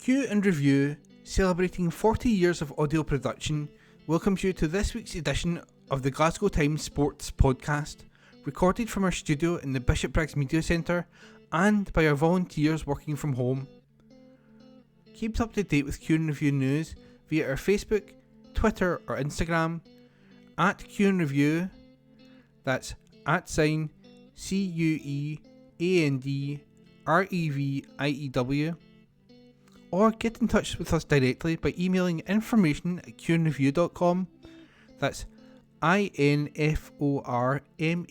Cue and Review, celebrating 40 years of audio production, welcomes you to this week's edition of the Glasgow Times Sports Podcast, recorded from our studio in the Bishopbriggs Media Centre and by our volunteers working from home. Keep up to date with Cue and Review news via our Facebook, Twitter or Instagram, at Cue and Review, that's @CUEANDREVIEW, or get in touch with us directly by emailing information@cueandreview.com, that's INFORMATION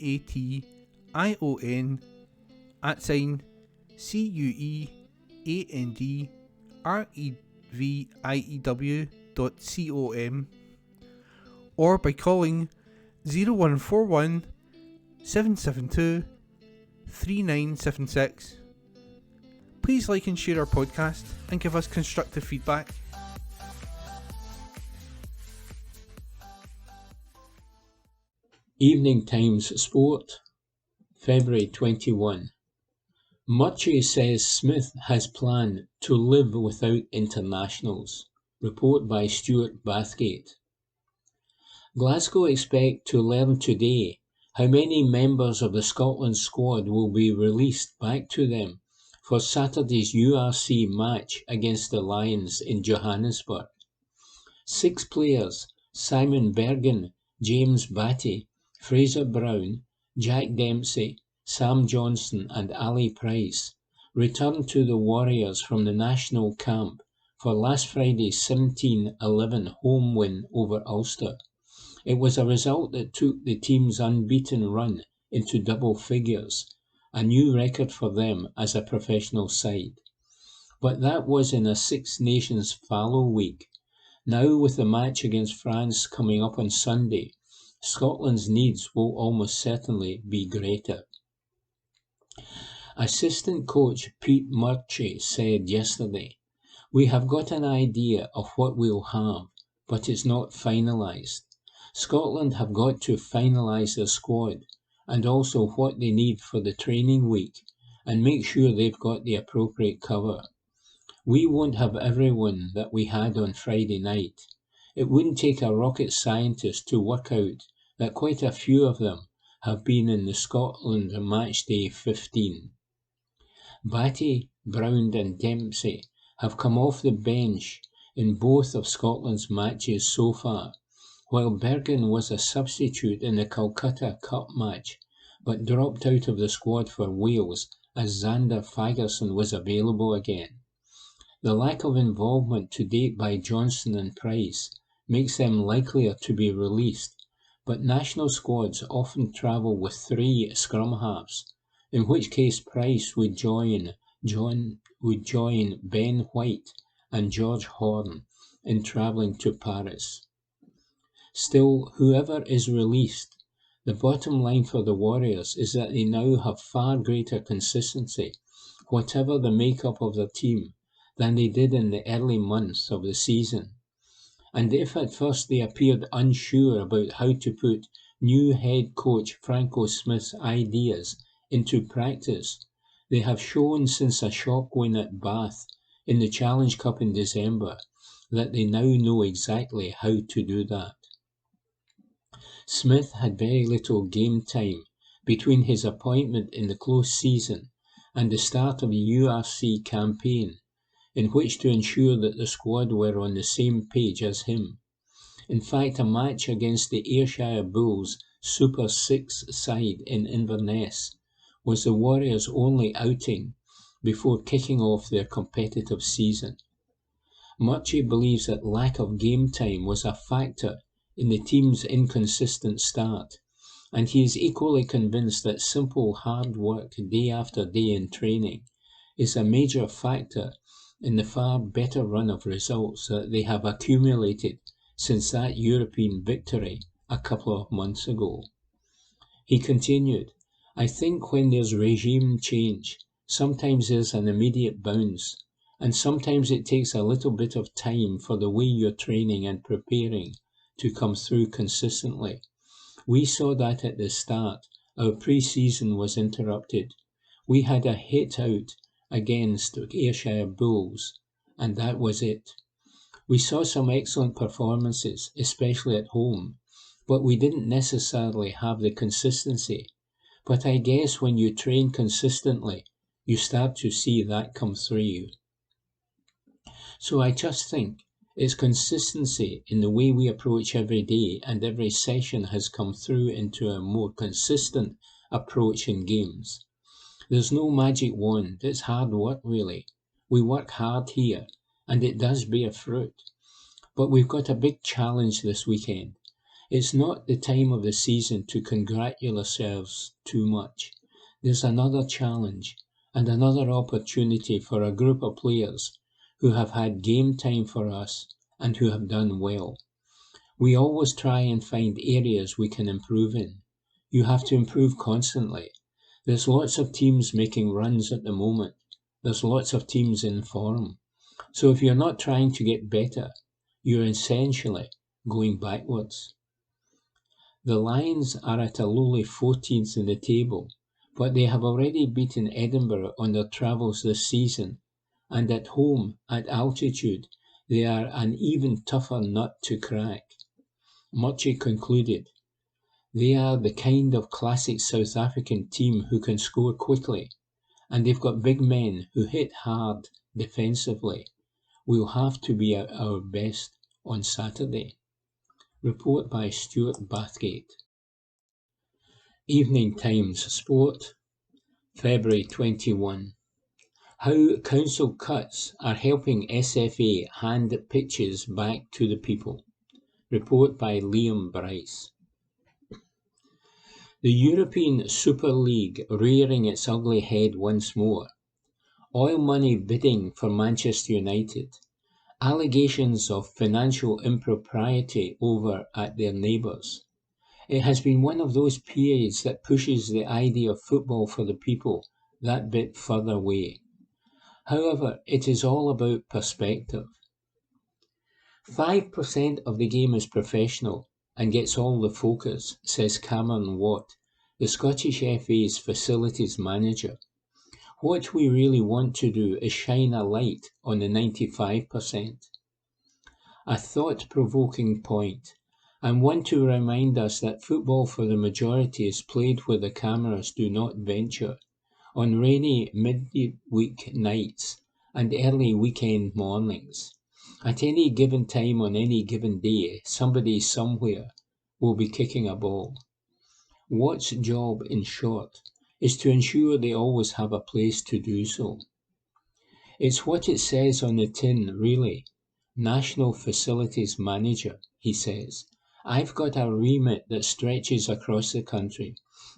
@CUEANDREVIEW.com, or by calling 0141 772 3976. Please like and share our podcast and give us constructive feedback. Evening Times Sport, February 21. MURCHIE says Smith has planned to live without internationals. Report by Stuart Bathgate. Glasgow expect to learn today how many members of the Scotland squad will be released back to them for Saturday's URC match against the Lions in Johannesburg. 6 players, Simon Bergen, James Batty, Fraser Brown, Jack Dempsey, Sam Johnson and Ali Price, returned to the Warriors from the national camp for last Friday's 17-11 home win over Ulster. It was a result that took the team's unbeaten run into double figures, a new record for them as a professional side. But that was in a Six Nations fallow week. Now, with the match against France coming up on Sunday, Scotland's needs will almost certainly be greater. Assistant coach Pete Murchie said yesterday, "We have got an idea of what we'll have, but it's not finalised. Scotland have got to finalise their squad and also what they need for the training week and make sure they've got the appropriate cover. We won't have everyone that we had on Friday night. It wouldn't take a rocket scientist to work out that quite a few of them have been in the Scotland Matchday 15. Batty, Brown and Dempsey have come off the bench in both of Scotland's matches so far, while Bergen was a substitute in the Calcutta Cup match, but dropped out of the squad for Wales as Zander Fagerson was available again. The lack of involvement to date by Johnson and Price makes them likelier to be released, but national squads often travel with 3 scrum halves, in which case Price would join Ben White and George Horne in travelling to Paris. Still, whoever is released, the bottom line for the Warriors is that they now have far greater consistency, whatever the makeup of their team, than they did in the early months of the season. And if at first they appeared unsure about how to put new head coach Franco Smith's ideas into practice, they have shown since a shock win at Bath in the Challenge Cup in December that they now know exactly how to do that. Smith had very little game time between his appointment in the close season and the start of the URC campaign, in which to ensure that the squad were on the same page as him. In fact, a match against the Ayrshire Bulls Super 6 side in Inverness was the Warriors' only outing before kicking off their competitive season. Murchie believes that lack of game time was a factor in the team's inconsistent start, and he is equally convinced that simple hard work day after day in training is a major factor in the far better run of results that they have accumulated since that European victory a couple of months ago. He continued, "I think when there's regime change, sometimes there's an immediate bounce, and sometimes it takes a little bit of time for the way you're training and preparing to come through consistently. We saw that at the start. Our pre-season was interrupted. We had a hit out against Ayrshire Bulls, and that was it. We saw some excellent performances, especially at home, but we didn't necessarily have the consistency. But I guess when you train consistently, you start to see that come through you. So I just think it's consistency in the way we approach every day and every session has come through into a more consistent approach in games. There's no magic wand, it's hard work really. We work hard here, and it does bear fruit. But we've got a big challenge this weekend. It's not the time of the season to congratulate ourselves too much. There's another challenge and another opportunity for a group of players who have had game time for us and who have done well. We always try and find areas we can improve in. You have to improve constantly. There's lots of teams making runs at the moment. There's lots of teams in form. So if you're not trying to get better, you're essentially going backwards. The Lions are at a lowly 14th in the table, but they have already beaten Edinburgh on their travels this season, and at home, at altitude, they are an even tougher nut to crack. MURCHIE concluded, "They are the kind of classic South African team who can score quickly, and they've got big men who hit hard defensively. We'll have to be at our best on Saturday." Report by Stuart Bathgate. Evening Times Sport, February 21. How council cuts are helping SFA hand pitches back to the people. Report by Liam Bryce. The European Super League rearing its ugly head once more. Oil money bidding for Manchester United. Allegations of financial impropriety over at their neighbours. It has been one of those periods that pushes the idea of football for the people that bit further away. However, it is all about perspective. 5% of the game is professional and gets all the focus, says Cameron Watt, the Scottish FA's facilities manager. What we really want to do is shine a light on the 95%. A thought-provoking point, and one to remind us that football for the majority is played where the cameras do not venture, on rainy midweek nights and early weekend mornings. At any given time on any given day, somebody somewhere will be kicking a ball. Watt's job, in short, is to ensure they always have a place to do so. It's what it says on the tin, really. National Facilities Manager, he says. I've got a remit that stretches across the country.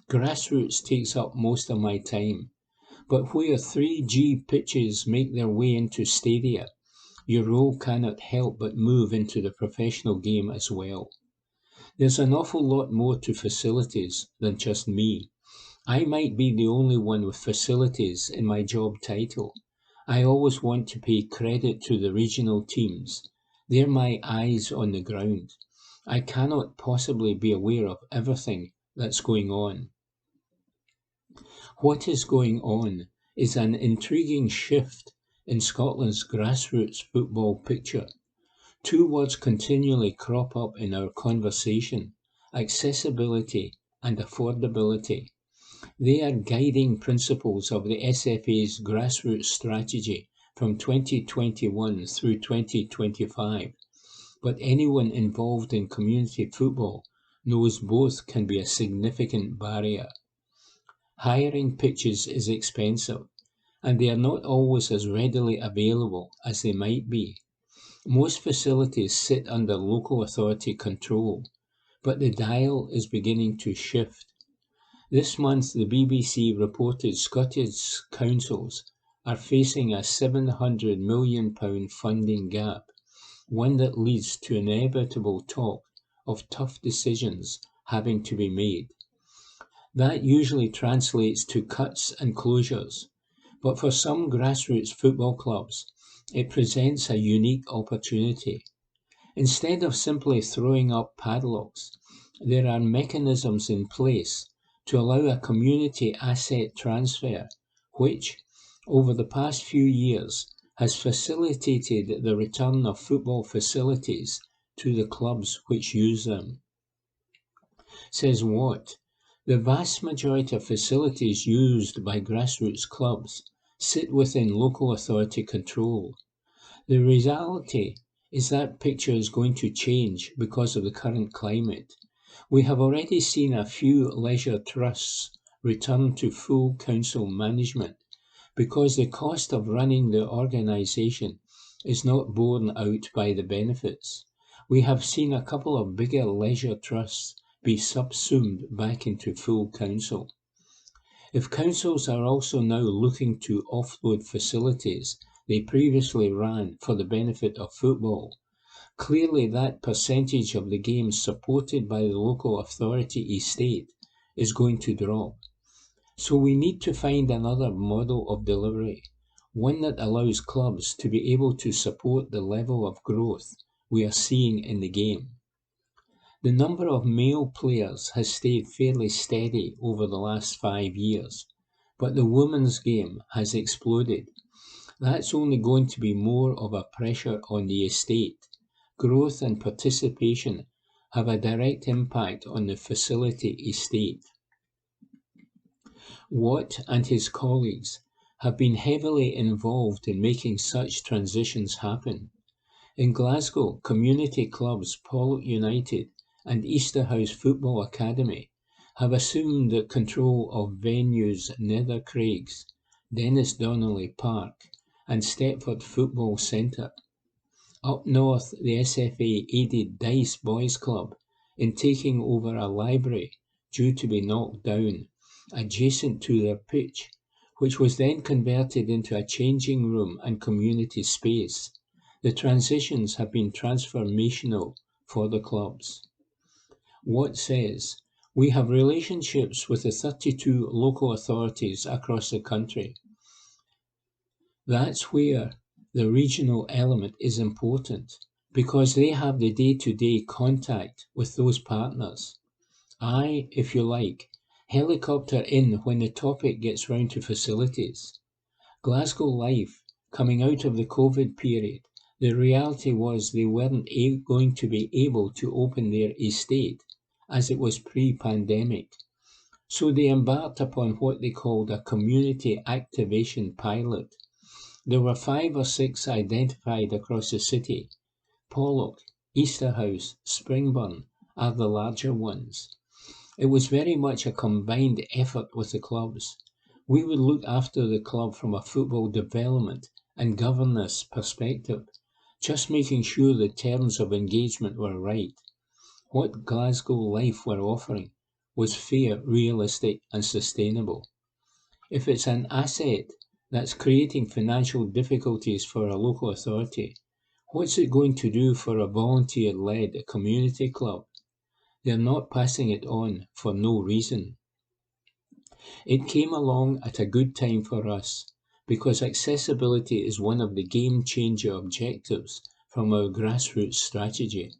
Grassroots takes up most of my time. But where 3G pitches make their way into stadia, your role cannot help but move into the professional game as well. There's an awful lot more to facilities than just me. I might be the only one with facilities in my job title. I always want to pay credit to the regional teams. They're my eyes on the ground. I cannot possibly be aware of everything that's going on. What is going on is an intriguing shift in Scotland's grassroots football picture. Two words continually crop up in our conversation: accessibility and affordability. They are guiding principles of the SFA's grassroots strategy from 2021 through 2025. But anyone involved in community football knows both can be a significant barrier. Hiring pitches is expensive, and they are not always as readily available as they might be. Most facilities sit under local authority control, but the dial is beginning to shift. This month, the BBC reported Scottish councils are facing a £700 million funding gap, one that leads to inevitable talk of tough decisions having to be made. That usually translates to cuts and closures, but for some grassroots football clubs, it presents a unique opportunity. Instead of simply throwing up padlocks, there are mechanisms in place to allow a community asset transfer, which, over the past few years, has facilitated the return of football facilities to the clubs which use them. Says Watt, the vast majority of facilities used by grassroots clubs sit within local authority control. The reality is that picture is going to change because of the current climate. We have already seen a few leisure trusts return to full council management because the cost of running the organisation is not borne out by the benefits. We have seen a couple of bigger leisure trusts be subsumed back into full council. If councils are also now looking to offload facilities they previously ran for the benefit of football, clearly that percentage of the games supported by the local authority estate is going to drop. So we need to find another model of delivery, one that allows clubs to be able to support the level of growth we are seeing in the game. The number of male players has stayed fairly steady over the last 5 years, but the women's game has exploded. That's only going to be more of a pressure on the estate. Growth and participation have a direct impact on the facility estate. Watt and his colleagues have been heavily involved in making such transitions happen. In Glasgow, community clubs Pollok United and Easterhouse Football Academy have assumed the control of venues Nether Craigs, Dennis Donnelly Park and Stepford Football Centre. Up north, the SFA aided Dice Boys Club in taking over a library due to be knocked down adjacent to their pitch, which was then converted into a changing room and community space. The transitions have been transformational for the clubs. Watt says, we have relationships with the 32 local authorities across the country. That's where the regional element is important, because they have the day-to-day contact with those partners. I, if you like, helicopter in when the topic gets round to facilities. Glasgow Life, coming out of the COVID period, the reality was they weren't going to be able to open their estate as it was pre-pandemic. So they embarked upon what they called a community activation pilot. There were 5 or 6 identified across the city. Pollok, Easterhouse, Springburn are the larger ones. It was very much a combined effort with the clubs. We would look after the club from a football development and governance perspective, just making sure the terms of engagement were right. What Glasgow Life were offering was fair, realistic and sustainable. If it's an asset that's creating financial difficulties for a local authority, what's it going to do for a volunteer-led community club? They're not passing it on for no reason. It came along at a good time for us, because accessibility is one of the game-changer objectives from our grassroots strategy.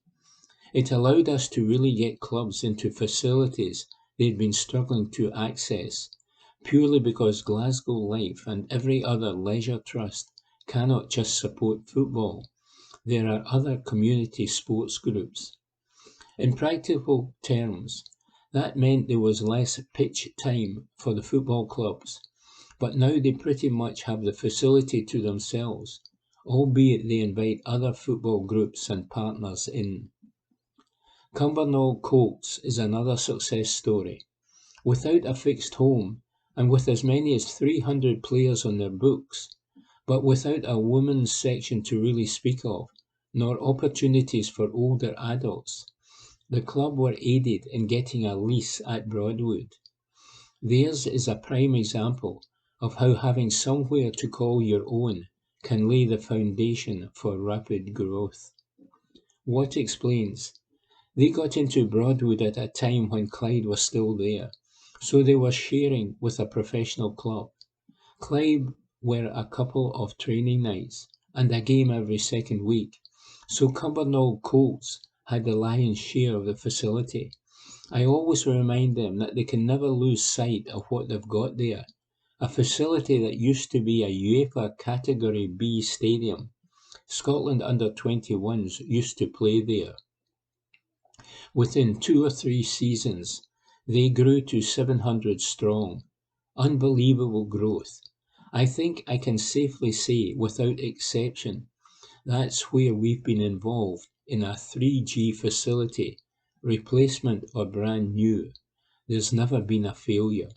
It allowed us to really get clubs into facilities they'd been struggling to access, purely because Glasgow Life and every other leisure trust cannot just support football. There are other community sports groups. In practical terms, that meant there was less pitch time for the football clubs, but now they pretty much have the facility to themselves, albeit they invite other football groups and partners in. Cumbernauld Colts is another success story. Without a fixed home, and with as many as 300 players on their books, but without a women's section to really speak of, nor opportunities for older adults, the club were aided in getting a lease at Broadwood. Theirs is a prime example of how having somewhere to call your own can lay the foundation for rapid growth. Watt explains, they got into Broadwood at a time when Clyde was still there, so they were sharing with a professional club. Clyde were a couple of training nights and a game every second week, so Cumbernauld Colts had the lion's share of the facility. I always remind them that they can never lose sight of what they've got there, a facility that used to be a UEFA Category B stadium. Scotland under-21s used to play there. Within 2 or 3 seasons, they grew to 700 strong. Unbelievable growth. I think I can safely say, without exception, that's where we've been involved in a 3G facility, replacement or brand new. There's never been a failure.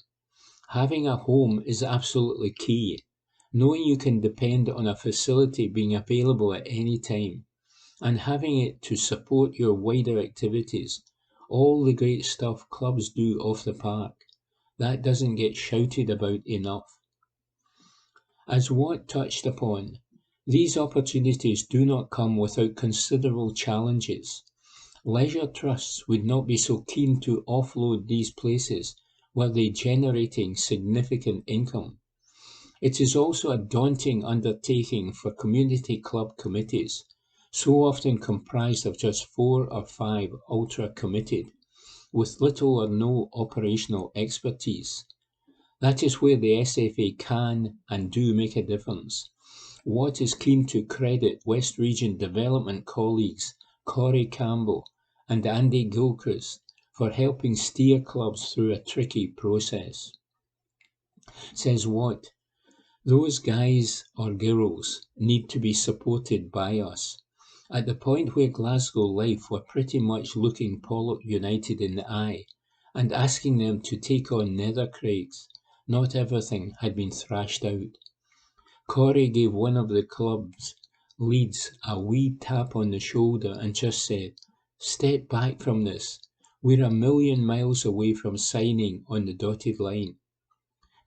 Having a home is absolutely key. Knowing you can depend on a facility being available at any time, and having it to support your wider activities, all the great stuff clubs do off the park. That doesn't get shouted about enough. As Watt touched upon, these opportunities do not come without considerable challenges. Leisure trusts would not be so keen to offload these places were they generating significant income. It is also a daunting undertaking for community club committees, so often comprised of just 4 or 5 ultra-committed, with little or no operational expertise. That is where the SFA can and do make a difference. Watt is keen to credit West Region Development colleagues Corey Campbell and Andy Gilchrist for helping steer clubs through a tricky process. Says Watt, those guys or girls need to be supported by us. At the point where Glasgow Life were pretty much looking Pollok United in the eye and asking them to take on Nethercraigs, not everything had been thrashed out. Corey gave one of the club's leads a wee tap on the shoulder and just said, "Step back from this. We're a million miles away from signing on the dotted line."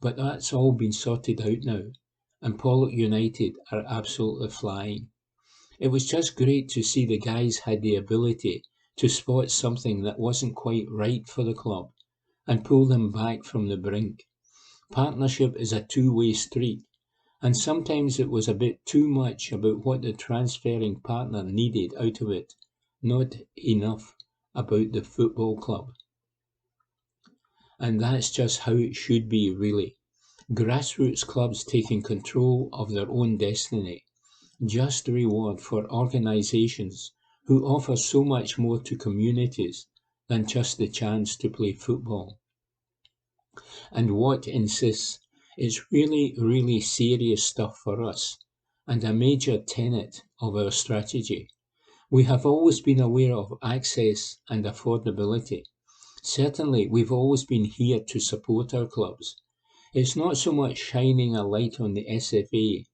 But that's all been sorted out now, and Pollok United are absolutely flying. It was just great to see the guys had the ability to spot something that wasn't quite right for the club and pull them back from the brink. Partnership is a two-way street, and sometimes it was a bit too much about what the transferring partner needed out of it, not enough about the football club. And that's just how it should be, really. Grassroots clubs taking control of their own destiny. Just reward for organisations who offer so much more to communities than just the chance to play football. And Watt insists it's really, really serious stuff for us, and a major tenet of our strategy. We have always been aware of access and affordability. Certainly, we've always been here to support our clubs. It's not so much shining a light on the SFA,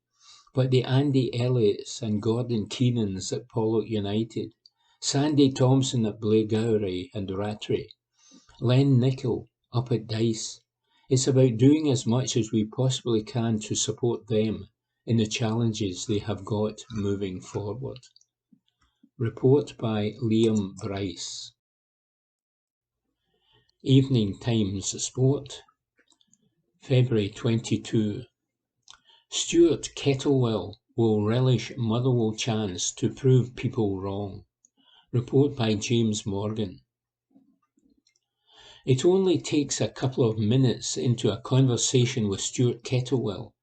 but the Andy Elliots and Gordon Keenans at Pollok United, Sandy Thompson at Blairgowrie and Rattray, Len Nicol up at Dice. It's about doing as much as we possibly can to support them in the challenges they have got moving forward. Report by Liam Bryce. Evening Times Sport, February 22. Stuart Kettlewell will relish Motherwell chance to prove people wrong. Report by James Morgan. It only takes a couple of minutes into a conversation with Stuart Kettlewell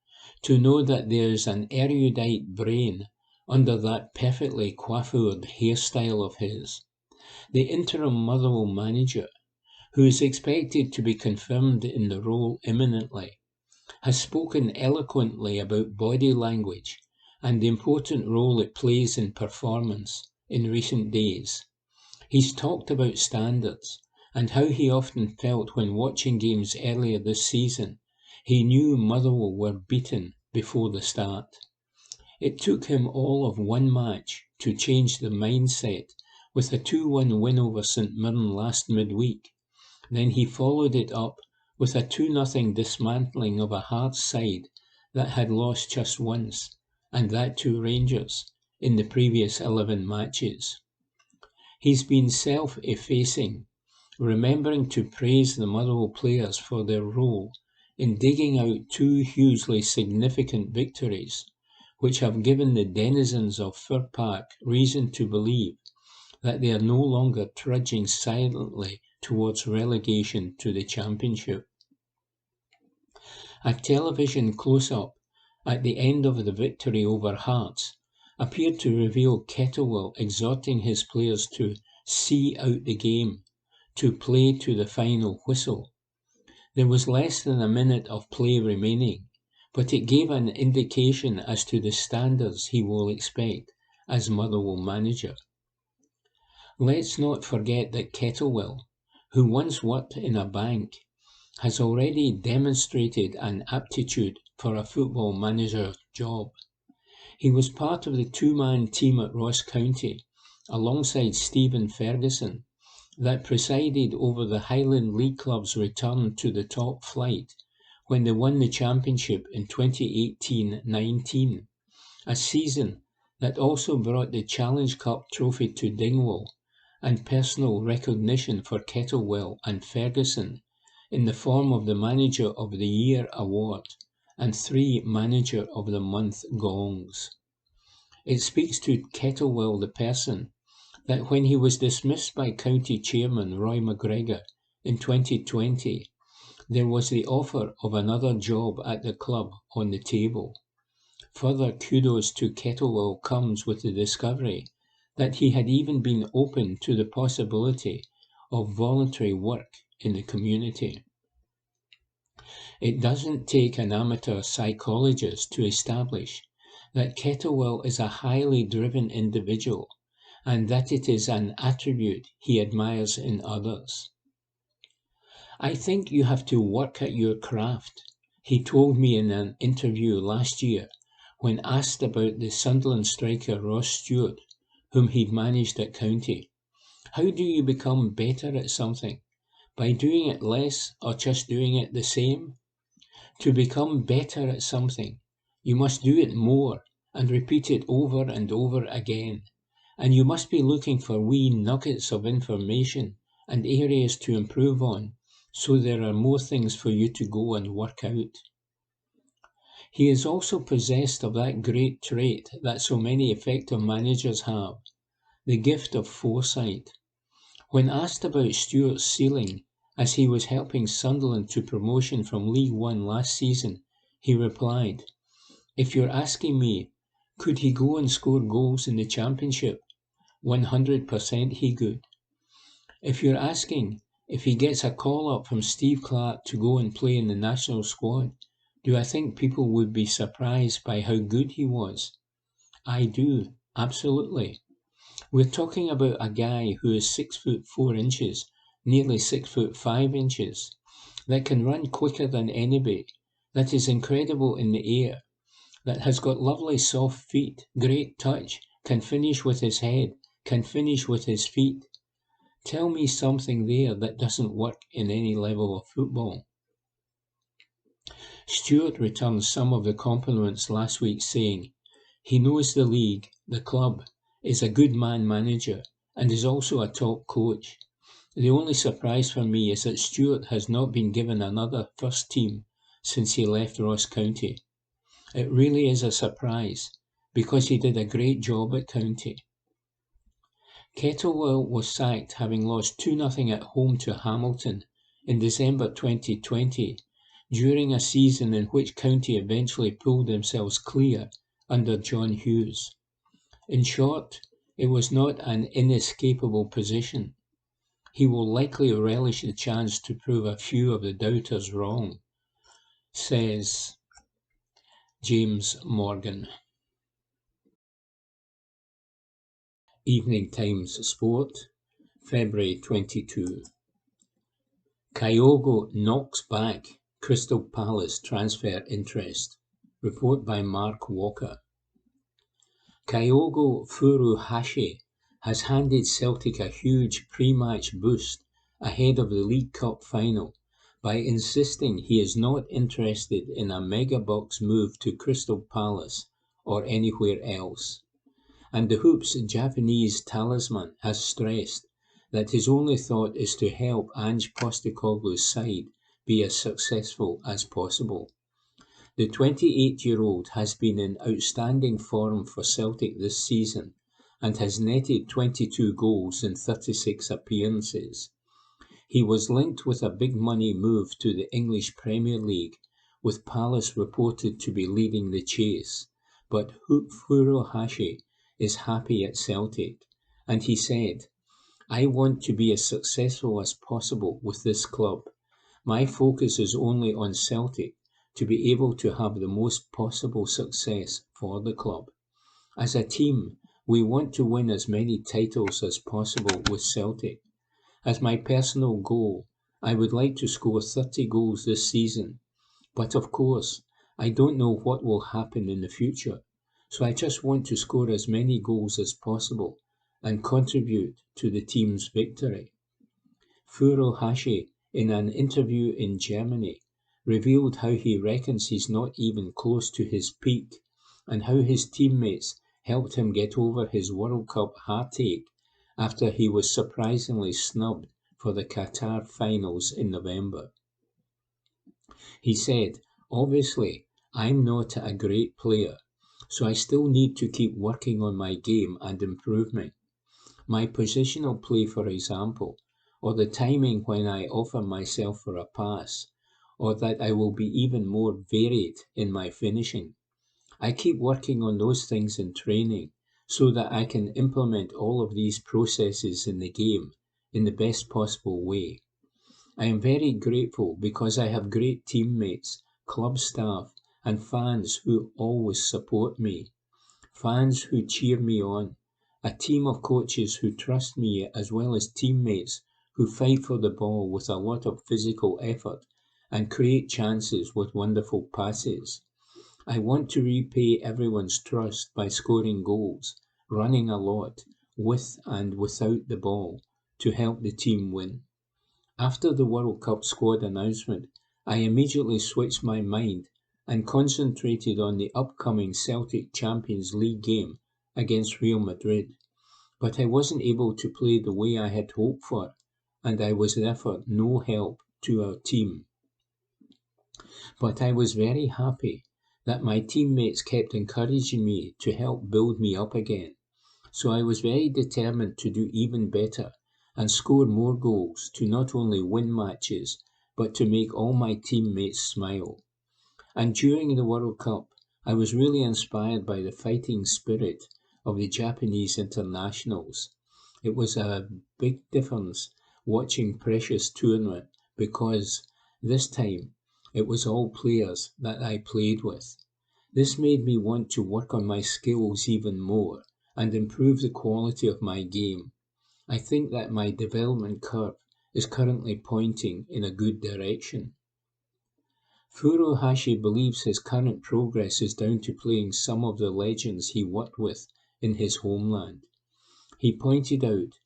to know that there's an erudite brain under that perfectly coiffured hairstyle of his. The interim Motherwell manager, who is expected to be confirmed in the role imminently, has spoken eloquently about body language and the important role it plays in performance in recent days. He's talked about standards and how he often felt when watching games earlier this season he knew Motherwell were beaten before the start. It took him all of one match to change the mindset with a 2-1 win over St Mirren last midweek. Then he followed it up with a 2-0 dismantling of a Hearts side that had lost just once, and that to Rangers, in the previous 11 matches. He's been self-effacing, remembering to praise the Motherwell players for their role in digging out 2 hugely significant victories, which have given the denizens of Fir Park reason to believe that they are no longer trudging silently towards relegation to the Championship. A television close-up at the end of the victory over Hearts appeared to reveal Kettlewell exhorting his players to see out the game, to play to the final whistle. There was less than a minute of play remaining, but it gave an indication as to the standards he will expect as Motherwell manager. Let's not forget that Kettlewell, who once worked in a bank, has already demonstrated an aptitude for a football manager job. He was part of the two-man team at Ross County, alongside Stephen Ferguson, that presided over the Highland League club's return to the top flight when they won the championship in 2018-19, a season that also brought the Challenge Cup trophy to Dingwall and personal recognition for Kettlewell and Ferguson in the form of the Manager of the Year award and 3 Manager of the Month gongs. It speaks to Kettlewell the person that when he was dismissed by County Chairman Roy McGregor in 2020, there was the offer of another job at the club on the table. Further kudos to Kettlewell comes with the discovery that he had even been open to the possibility of voluntary work in the community. It doesn't take an amateur psychologist to establish that Kettlewell is a highly driven individual and that it is an attribute he admires in others. I think you have to work at your craft, he told me in an interview last year when asked about the Sunderland striker Ross Stewart, whom he'd managed at County. How do you become better at something? By doing it less or just doing it the same? To become better at something, you must do it more and repeat it over and over again. And you must be looking for wee nuggets of information and areas to improve on, so there are more things for you to go and work out. He is also possessed of that great trait that so many effective managers have, the gift of foresight. When asked about Stewart's ceiling as he was helping Sunderland to promotion from League One last season, he replied, "If you're asking me, could he go and score goals in the Championship? 100% he could. If you're asking if he gets a call-up from Steve Clarke to go and play in the national squad, do I think people would be surprised by how good he was? I do, absolutely. We're talking about a guy who is 6'4", nearly 6'5", that can run quicker than anybody, that is incredible in the air, that has got lovely soft feet, great touch, can finish with his head, can finish with his feet. Tell me something there that doesn't work in any level of football." Stewart returned some of the compliments last week, saying, "He knows the league, the club, is a good man-manager, and is also a top coach. The only surprise for me is that Stewart has not been given another first team since he left Ross County. It really is a surprise, because he did a great job at County." Kettlewell was sacked having lost 2-0 at home to Hamilton in December 2020, during a season in which County eventually pulled themselves clear under John Hughes. In short, it was not an inescapable position. He will likely relish the chance to prove a few of the doubters wrong, says James Morgan. Evening Times Sport, February 22. Kyogo knocks back Crystal Palace transfer interest. Report by Mark Walker. Kyogo Furuhashi has handed Celtic a huge pre-match boost ahead of the League Cup final by insisting he is not interested in a mega-bucks move to Crystal Palace or anywhere else. And the Hoop's Japanese talisman has stressed that his only thought is to help Ange Postecoglou's side be as successful as possible. The 28-year-old has been in outstanding form for Celtic this season and has netted 22 goals in 36 appearances. He was linked with a big money move to the English Premier League with Palace reported to be leading the chase, but Furuhashi is happy at Celtic, and he said, "I want to be as successful as possible with this club. My focus is only on Celtic to be able to have the most possible success for the club. As a team, we want to win as many titles as possible with Celtic. As my personal goal, I would like to score 30 goals this season. But of course, I don't know what will happen in the future, so I just want to score as many goals as possible and contribute to the team's victory." Furuhashi, in an interview in Germany, revealed how he reckons he's not even close to his peak and how his teammates helped him get over his World Cup heartache after he was surprisingly snubbed for the Qatar finals in November. He said, "Obviously, I'm not a great player, so I still need to keep working on my game and improvement. My positional play, for example, or the timing when I offer myself for a pass, or that I will be even more varied in my finishing. I keep working on those things in training so that I can implement all of these processes in the game in the best possible way. I am very grateful because I have great teammates, club staff, and fans who always support me, fans who cheer me on, a team of coaches who trust me, as well as teammates who fight for the ball with a lot of physical effort and create chances with wonderful passes. I want to repay everyone's trust by scoring goals, running a lot, with and without the ball, to help the team win." After the World Cup squad announcement, I immediately switched my mind and concentrated on the upcoming Celtic Champions League game against Real Madrid, but I wasn't able to play the way I had hoped for, and I was therefore no help to our team. But I was very happy that my teammates kept encouraging me to help build me up again, so I was very determined to do even better and score more goals to not only win matches, but to make all my teammates smile. And during the World Cup, I was really inspired by the fighting spirit of the Japanese internationals. It was a big difference watching Precious tournament because this time it was all players that I played with. This made me want to work on my skills even more and improve the quality of my game. I think that my development curve is currently pointing in a good direction. Furuhashi believes his current progress is down to playing some of the legends he worked with in his homeland. He pointed out,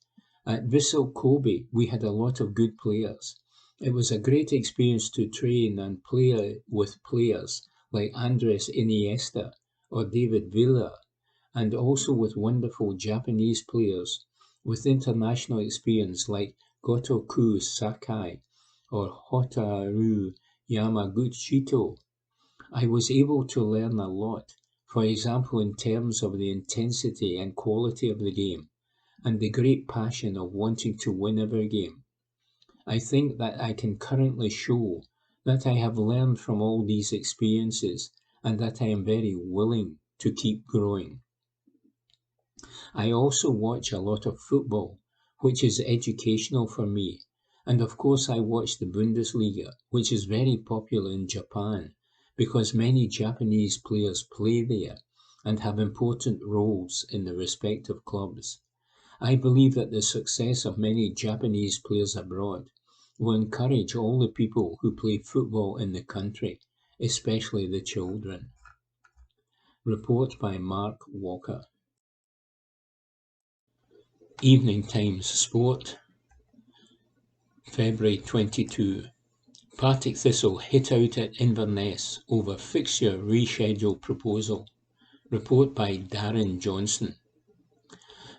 "At Vissel Kobe we had a lot of good players. It was a great experience to train and play with players like Andres Iniesta or David Villa, and also with wonderful Japanese players with international experience like Gotoku Sakai or Hotaru Yamaguchito. I was able to learn a lot, for example in terms of the intensity and quality of the game, and the great passion of wanting to win every game. I think that I can currently show that I have learned from all these experiences and that I am very willing to keep growing. I also watch a lot of football, which is educational for me, and of course I watch the Bundesliga, which is very popular in Japan because many Japanese players play there and have important roles in the respective clubs. I believe that the success of many Japanese players abroad will encourage all the people who play football in the country, especially the children. Report by Mark Walker. Evening Times Sport, February 22. Partick Thistle hit out at Inverness over fixture reschedule proposal. Report by Darren Johnson.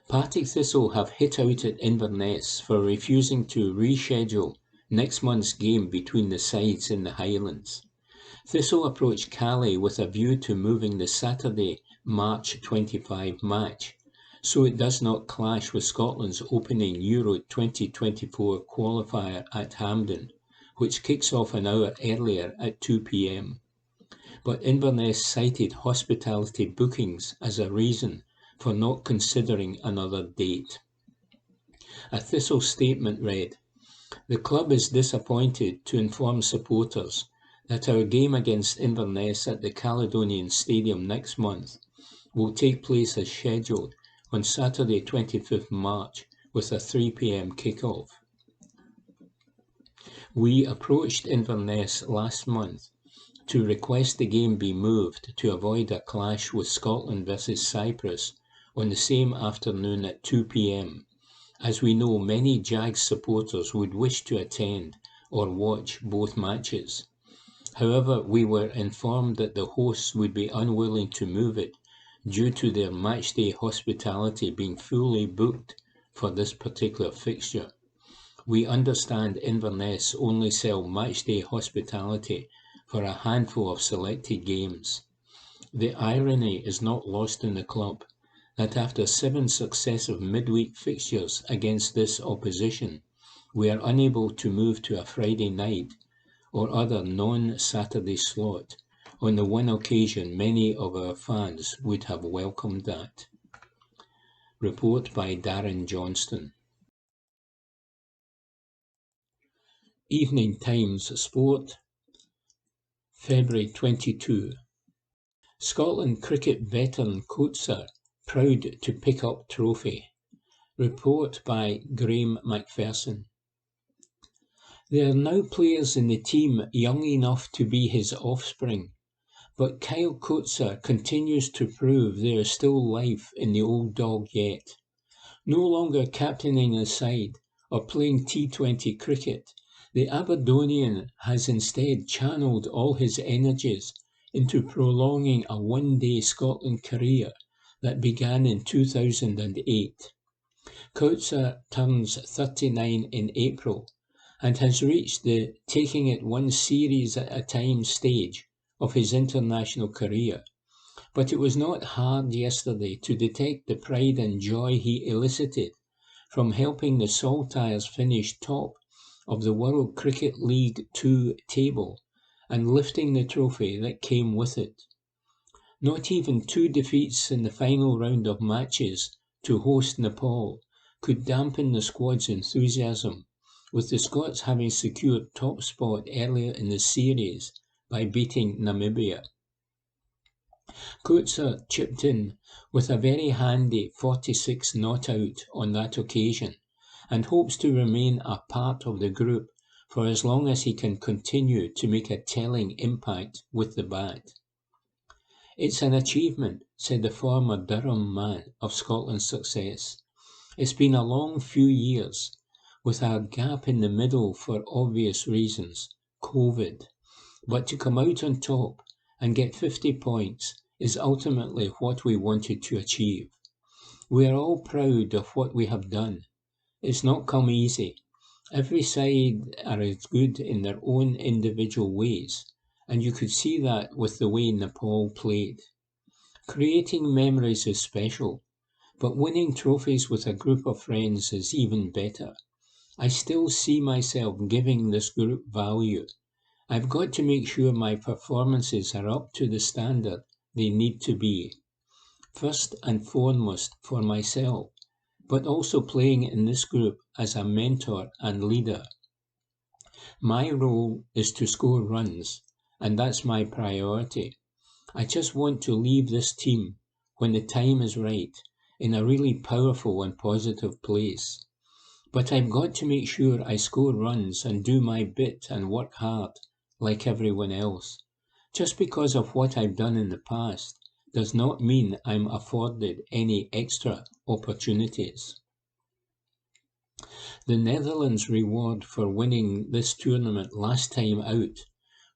Partick Thistle have hit out at Inverness for refusing to reschedule next month's game between the sides in the Highlands. Thistle approached Calais with a view to moving the Saturday, March 25 match, so it does not clash with Scotland's opening Euro 2024 qualifier at Hampden, which kicks off an hour earlier at 2 p.m. but Inverness cited hospitality bookings as a reason for not considering another date. A Thistle statement read, "The club is disappointed to inform supporters that our game against Inverness at the Caledonian Stadium next month will take place as scheduled on Saturday 25th March with a 3 p.m. kick-off. We approached Inverness last month to request the game be moved to avoid a clash with Scotland versus Cyprus on the same afternoon at 2 p.m, as we know many Jags supporters would wish to attend or watch both matches. However, we were informed that the hosts would be unwilling to move it due to their matchday hospitality being fully booked for this particular fixture. We understand Inverness only sell matchday hospitality for a handful of selected games. The irony is not lost in the club that after 7 successive midweek fixtures against this opposition, we are unable to move to a Friday night or other non-Saturday slot on the one occasion many of our fans would have welcomed that." Report by Darren Johnston. Evening Times Sport, February 22. Scotland cricket veteran Coetzer proud to pick up trophy. Report by Graham McPherson. There are now players in the team young enough to be his offspring, but Kyle Coetzer continues to prove there is still life in the old dog yet. No longer captaining the side or playing T20 cricket, the Aberdonian has instead channeled all his energies into prolonging a one-day Scotland career that began in 2008. Coetzer turns 39 in April and has reached the taking it one series at a time stage of his international career. But it was not hard yesterday to detect the pride and joy he elicited from helping the Saltires finish top of the World Cricket League 2 table and lifting the trophy that came with it. Not even 2 defeats in the final round of matches to host Nepal could dampen the squad's enthusiasm, with the Scots having secured top spot earlier in the series by beating Namibia. Coetzer chipped in with a very handy 46 not out on that occasion and hopes to remain a part of the group for as long as he can continue to make a telling impact with the bat. "It's an achievement," said the former Durham man of Scotland's success. "It's been a long few years, with a gap in the middle for obvious reasons, COVID. But to come out on top and get 50 points is ultimately what we wanted to achieve. We are all proud of what we have done. It's not come easy. Every side are as good in their own individual ways, and you could see that with the way Nepal played. Creating memories is special, but winning trophies with a group of friends is even better. I still see myself giving this group value. I've got to make sure my performances are up to the standard they need to be. First and foremost for myself, but also playing in this group as a mentor and leader. My role is to score runs, and that's my priority. I just want to leave this team, when the time is right, in a really powerful and positive place. But I've got to make sure I score runs and do my bit and work hard, like everyone else. Just because of what I've done in the past does not mean I'm afforded any extra opportunities. The Netherlands' reward for winning this tournament last time out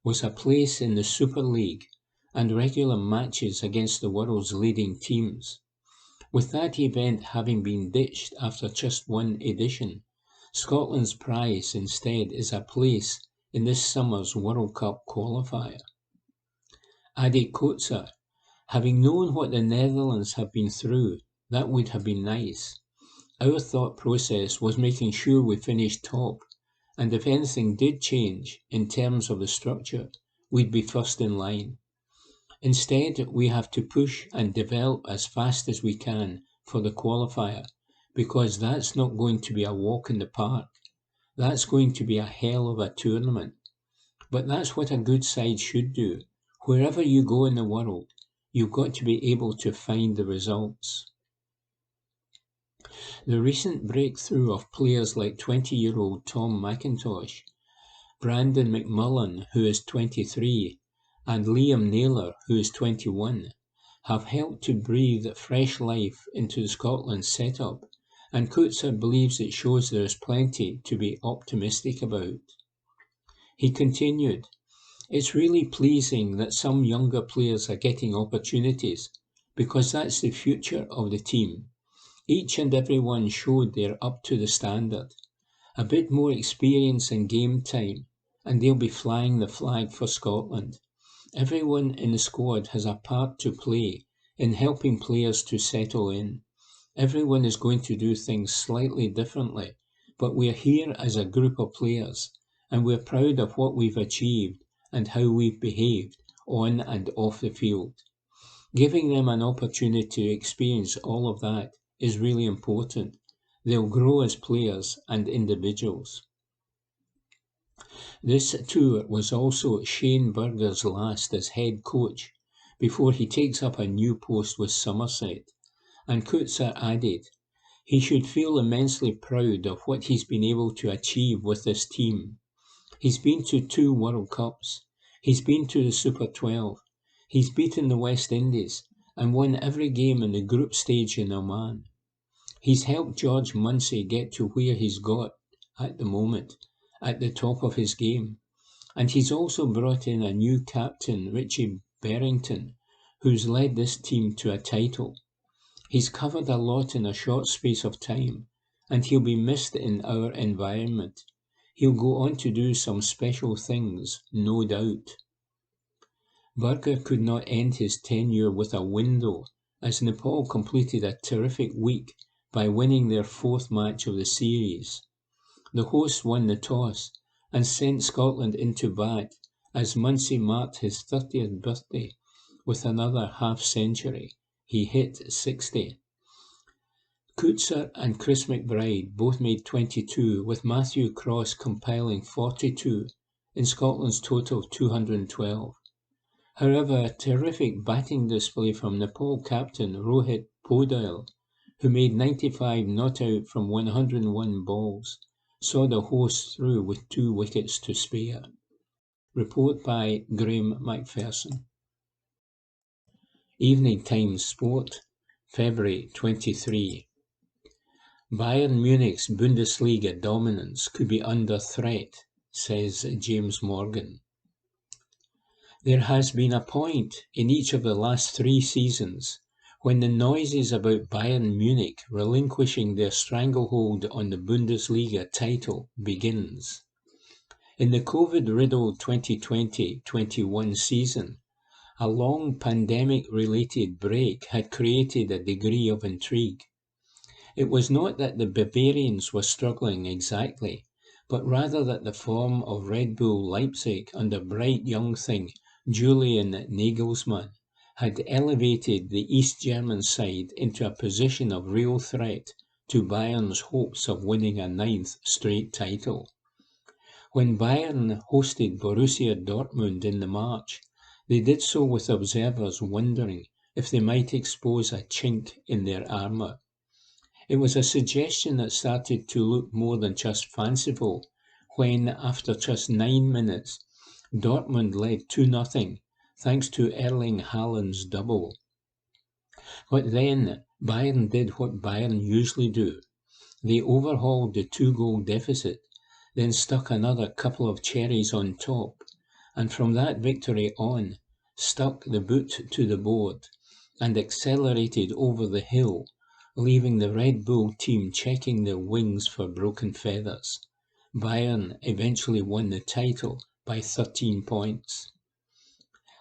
was a place in the Super League and regular matches against the world's leading teams. With that event having been ditched after just one edition, Scotland's prize instead is a place in this summer's World Cup qualifier. Ade Coetzer, having known what the Netherlands have been through, that would have been nice. Our thought process was making sure we finished top, and if anything did change in terms of the structure, we'd be first in line. Instead, we have to push and develop as fast as we can for the qualifier, because that's not going to be a walk in the park. That's going to be a hell of a tournament. But that's what a good side should do. Wherever you go in the world, you've got to be able to find the results. The recent breakthrough of players like 20-year-old Tom McIntosh, Brandon McMullen, who is 23, and Liam Naylor, who is 21, have helped to breathe fresh life into Scotland's setup, and Coetzer believes it shows there is plenty to be optimistic about. He continued, "It's really pleasing that some younger players are getting opportunities, because that's the future of the team. Each and every one showed they're up to the standard. A bit more experience and game time, and they'll be flying the flag for Scotland. Everyone in the squad has a part to play in helping players to settle in. Everyone is going to do things slightly differently, but we're here as a group of players, and we're proud of what we've achieved and how we've behaved on and off the field. Giving them an opportunity to experience all of that is really important. They'll grow as players and individuals." This tour was also Shane Burger's last as head coach before he takes up a new post with Somerset, and Coetzer added, "He should feel immensely proud of what he's been able to achieve with this team. He's been to 2 World Cups, he's been to the Super 12, he's beaten the West Indies and won every game in the group stage in Oman. He's helped George Munsey get to where he's got at the moment, at the top of his game. And he's also brought in a new captain, Richie Berrington, who's led this team to a title. He's covered a lot in a short space of time, and he'll be missed in our environment. He'll go on to do some special things, no doubt." Burger could not end his tenure with a win though, as Nepal completed a terrific week by winning their 4th match of the series. The hosts won the toss and sent Scotland into bat as Munsey marked his 30th birthday with another half-century. He hit 60. Coetzer and Chris McBride both made 22, with Matthew Cross compiling 42 in Scotland's total of 212. However, a terrific batting display from Nepal captain Rohit Podail, who made 95 not out from 101 balls, saw the hosts through with 2 wickets to spare. Report by Graham McPherson. Evening Times Sport, February 23. Bayern Munich's Bundesliga dominance could be under threat, says James Morgan. There has been a point in each of the last 3 seasons when the noises about Bayern Munich relinquishing their stranglehold on the Bundesliga title begins. In the COVID-riddled 2020-21 season, a long pandemic-related break had created a degree of intrigue. It was not that the Bavarians were struggling exactly, but rather that the form of Red Bull Leipzig under bright young thing Julian Nagelsmann had elevated the East German side into a position of real threat to Bayern's hopes of winning a 9th straight title. When Bayern hosted Borussia Dortmund in the March, they did so with observers wondering if they might expose a chink in their armour. It was a suggestion that started to look more than just fanciful when, after just 9 minutes, Dortmund led 2-0 thanks to Erling Haaland's double. But then Bayern did what Bayern usually do. They overhauled the 2-goal deficit, then stuck another couple of cherries on top, and from that victory on, stuck the boot to the board and accelerated over the hill, leaving the Red Bull team checking their wings for broken feathers. Bayern eventually won the title by 13 points.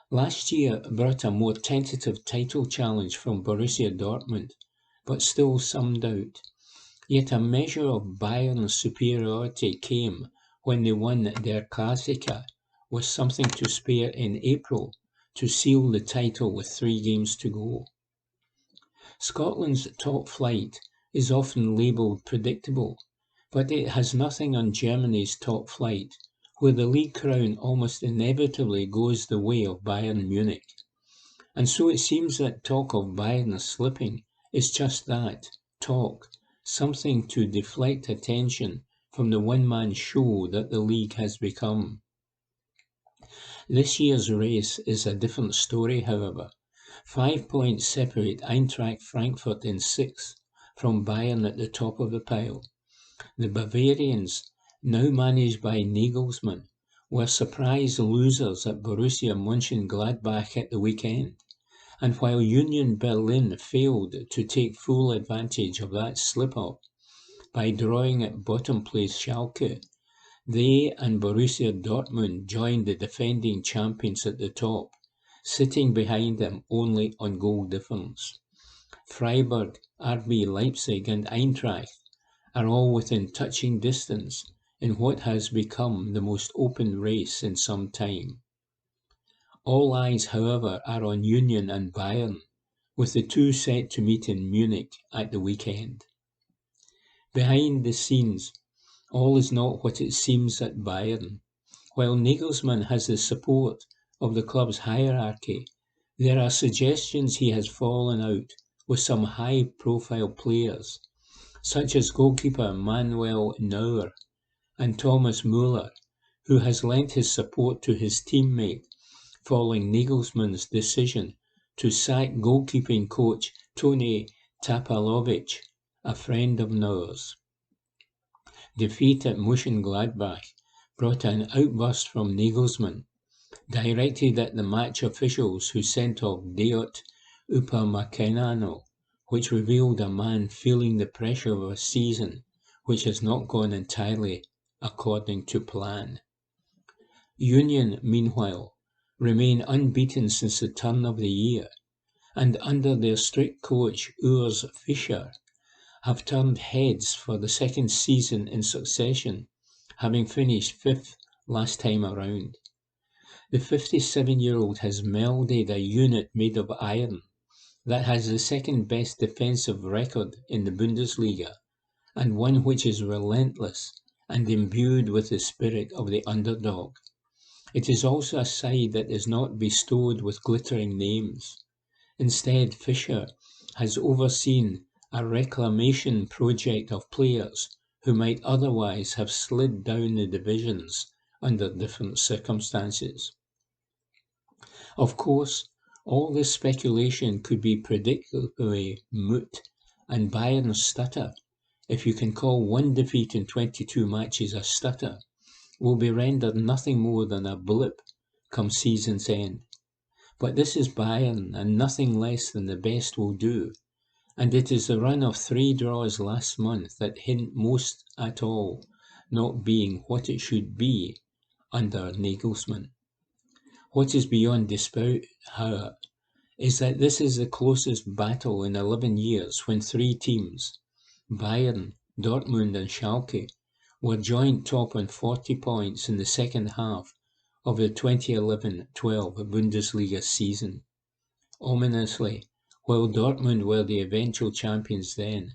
Last year brought a more tentative title challenge from Borussia Dortmund, but still some doubt. Yet a measure of Bayern's superiority came when they won their Klassiker, with something to spare in April to seal the title with 3 games to go. Scotland's top flight is often labelled predictable, but it has nothing on Germany's top flight, where the league crown almost inevitably goes the way of Bayern Munich. And so it seems that talk of Bayern slipping is just that, talk, something to deflect attention from the one-man show that the league has become. This year's race is a different story, however. 5 points separate Eintracht Frankfurt in 6th from Bayern at the top of the pile. The Bavarians, now managed by Nagelsmann, were surprise losers at Borussia Mönchengladbach at the weekend, and while Union Berlin failed to take full advantage of that slip-up by drawing at bottom-place Schalke, they and Borussia Dortmund joined the defending champions at the top, sitting behind them only on goal difference. Freiburg, RB Leipzig and Eintracht are all within touching distance in what has become the most open race in some time. All eyes, however, are on Union and Bayern, with the two set to meet in Munich at the weekend. Behind the scenes, all is not what it seems at Bayern. While Nagelsmann has the support of the club's hierarchy, there are suggestions he has fallen out with some high-profile players, such as goalkeeper Manuel Neuer and Thomas Müller, who has lent his support to his teammate following Nagelsmann's decision to sack goalkeeping coach Toni Tapalovic, a friend of Neuer's. Defeat at Mönchengladbach brought an outburst from Nagelsmann, directed at the match officials who sent off Dayot Upamecano, which revealed a man feeling the pressure of a season which has not gone entirely according to plan. Union, meanwhile, remain unbeaten since the turn of the year, and under their strict coach Urs Fischer, have turned heads for the second season in succession, having finished 5th last time around. The 57-year-old has melded a unit made of iron that has the second best defensive record in the Bundesliga, and one which is relentless and imbued with the spirit of the underdog. It is also a side that is not bestowed with glittering names. Instead, Fischer has overseen a reclamation project of players who might otherwise have slid down the divisions under different circumstances. Of course, all this speculation could be predictably moot, and Bayern stutter, if you can call one defeat in 22 matches a stutter, will be rendered nothing more than a blip come season's end. But this is Bayern, and nothing less than the best will do, and it is the run of 3 draws last month that hint most at all not being what it should be under Nagelsmann. What is beyond dispute, however, is that this is the closest battle in 11 years when 3 teams, Bayern, Dortmund and Schalke, were joint top on 40 points in the second half of the 2011-12 Bundesliga season. Ominously, while Dortmund were the eventual champions then,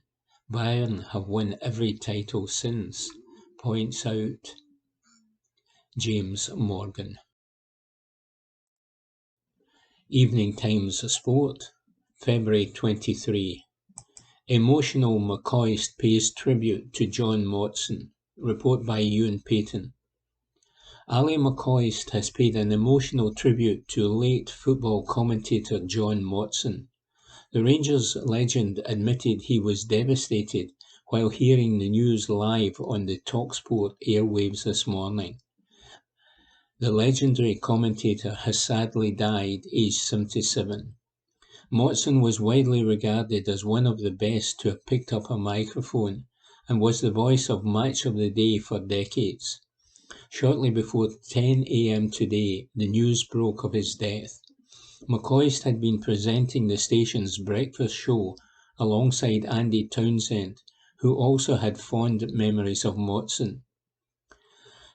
Bayern have won every title since, points out James Morgan. Evening Times Sport, February 23. Emotional McCoist pays tribute to John Motson. Report by Ewan Payton. Ali McCoist has paid an emotional tribute to late football commentator John Motson. The Rangers legend admitted he was devastated while hearing the news live on the TalkSport airwaves this morning. The legendary commentator has sadly died, aged 77. Motson was widely regarded as one of the best to have picked up a microphone and was the voice of Match of the Day for decades. Shortly before 10 a.m. today, the news broke of his death. McCoist had been presenting the station's breakfast show alongside Andy Townsend, who also had fond memories of Motson.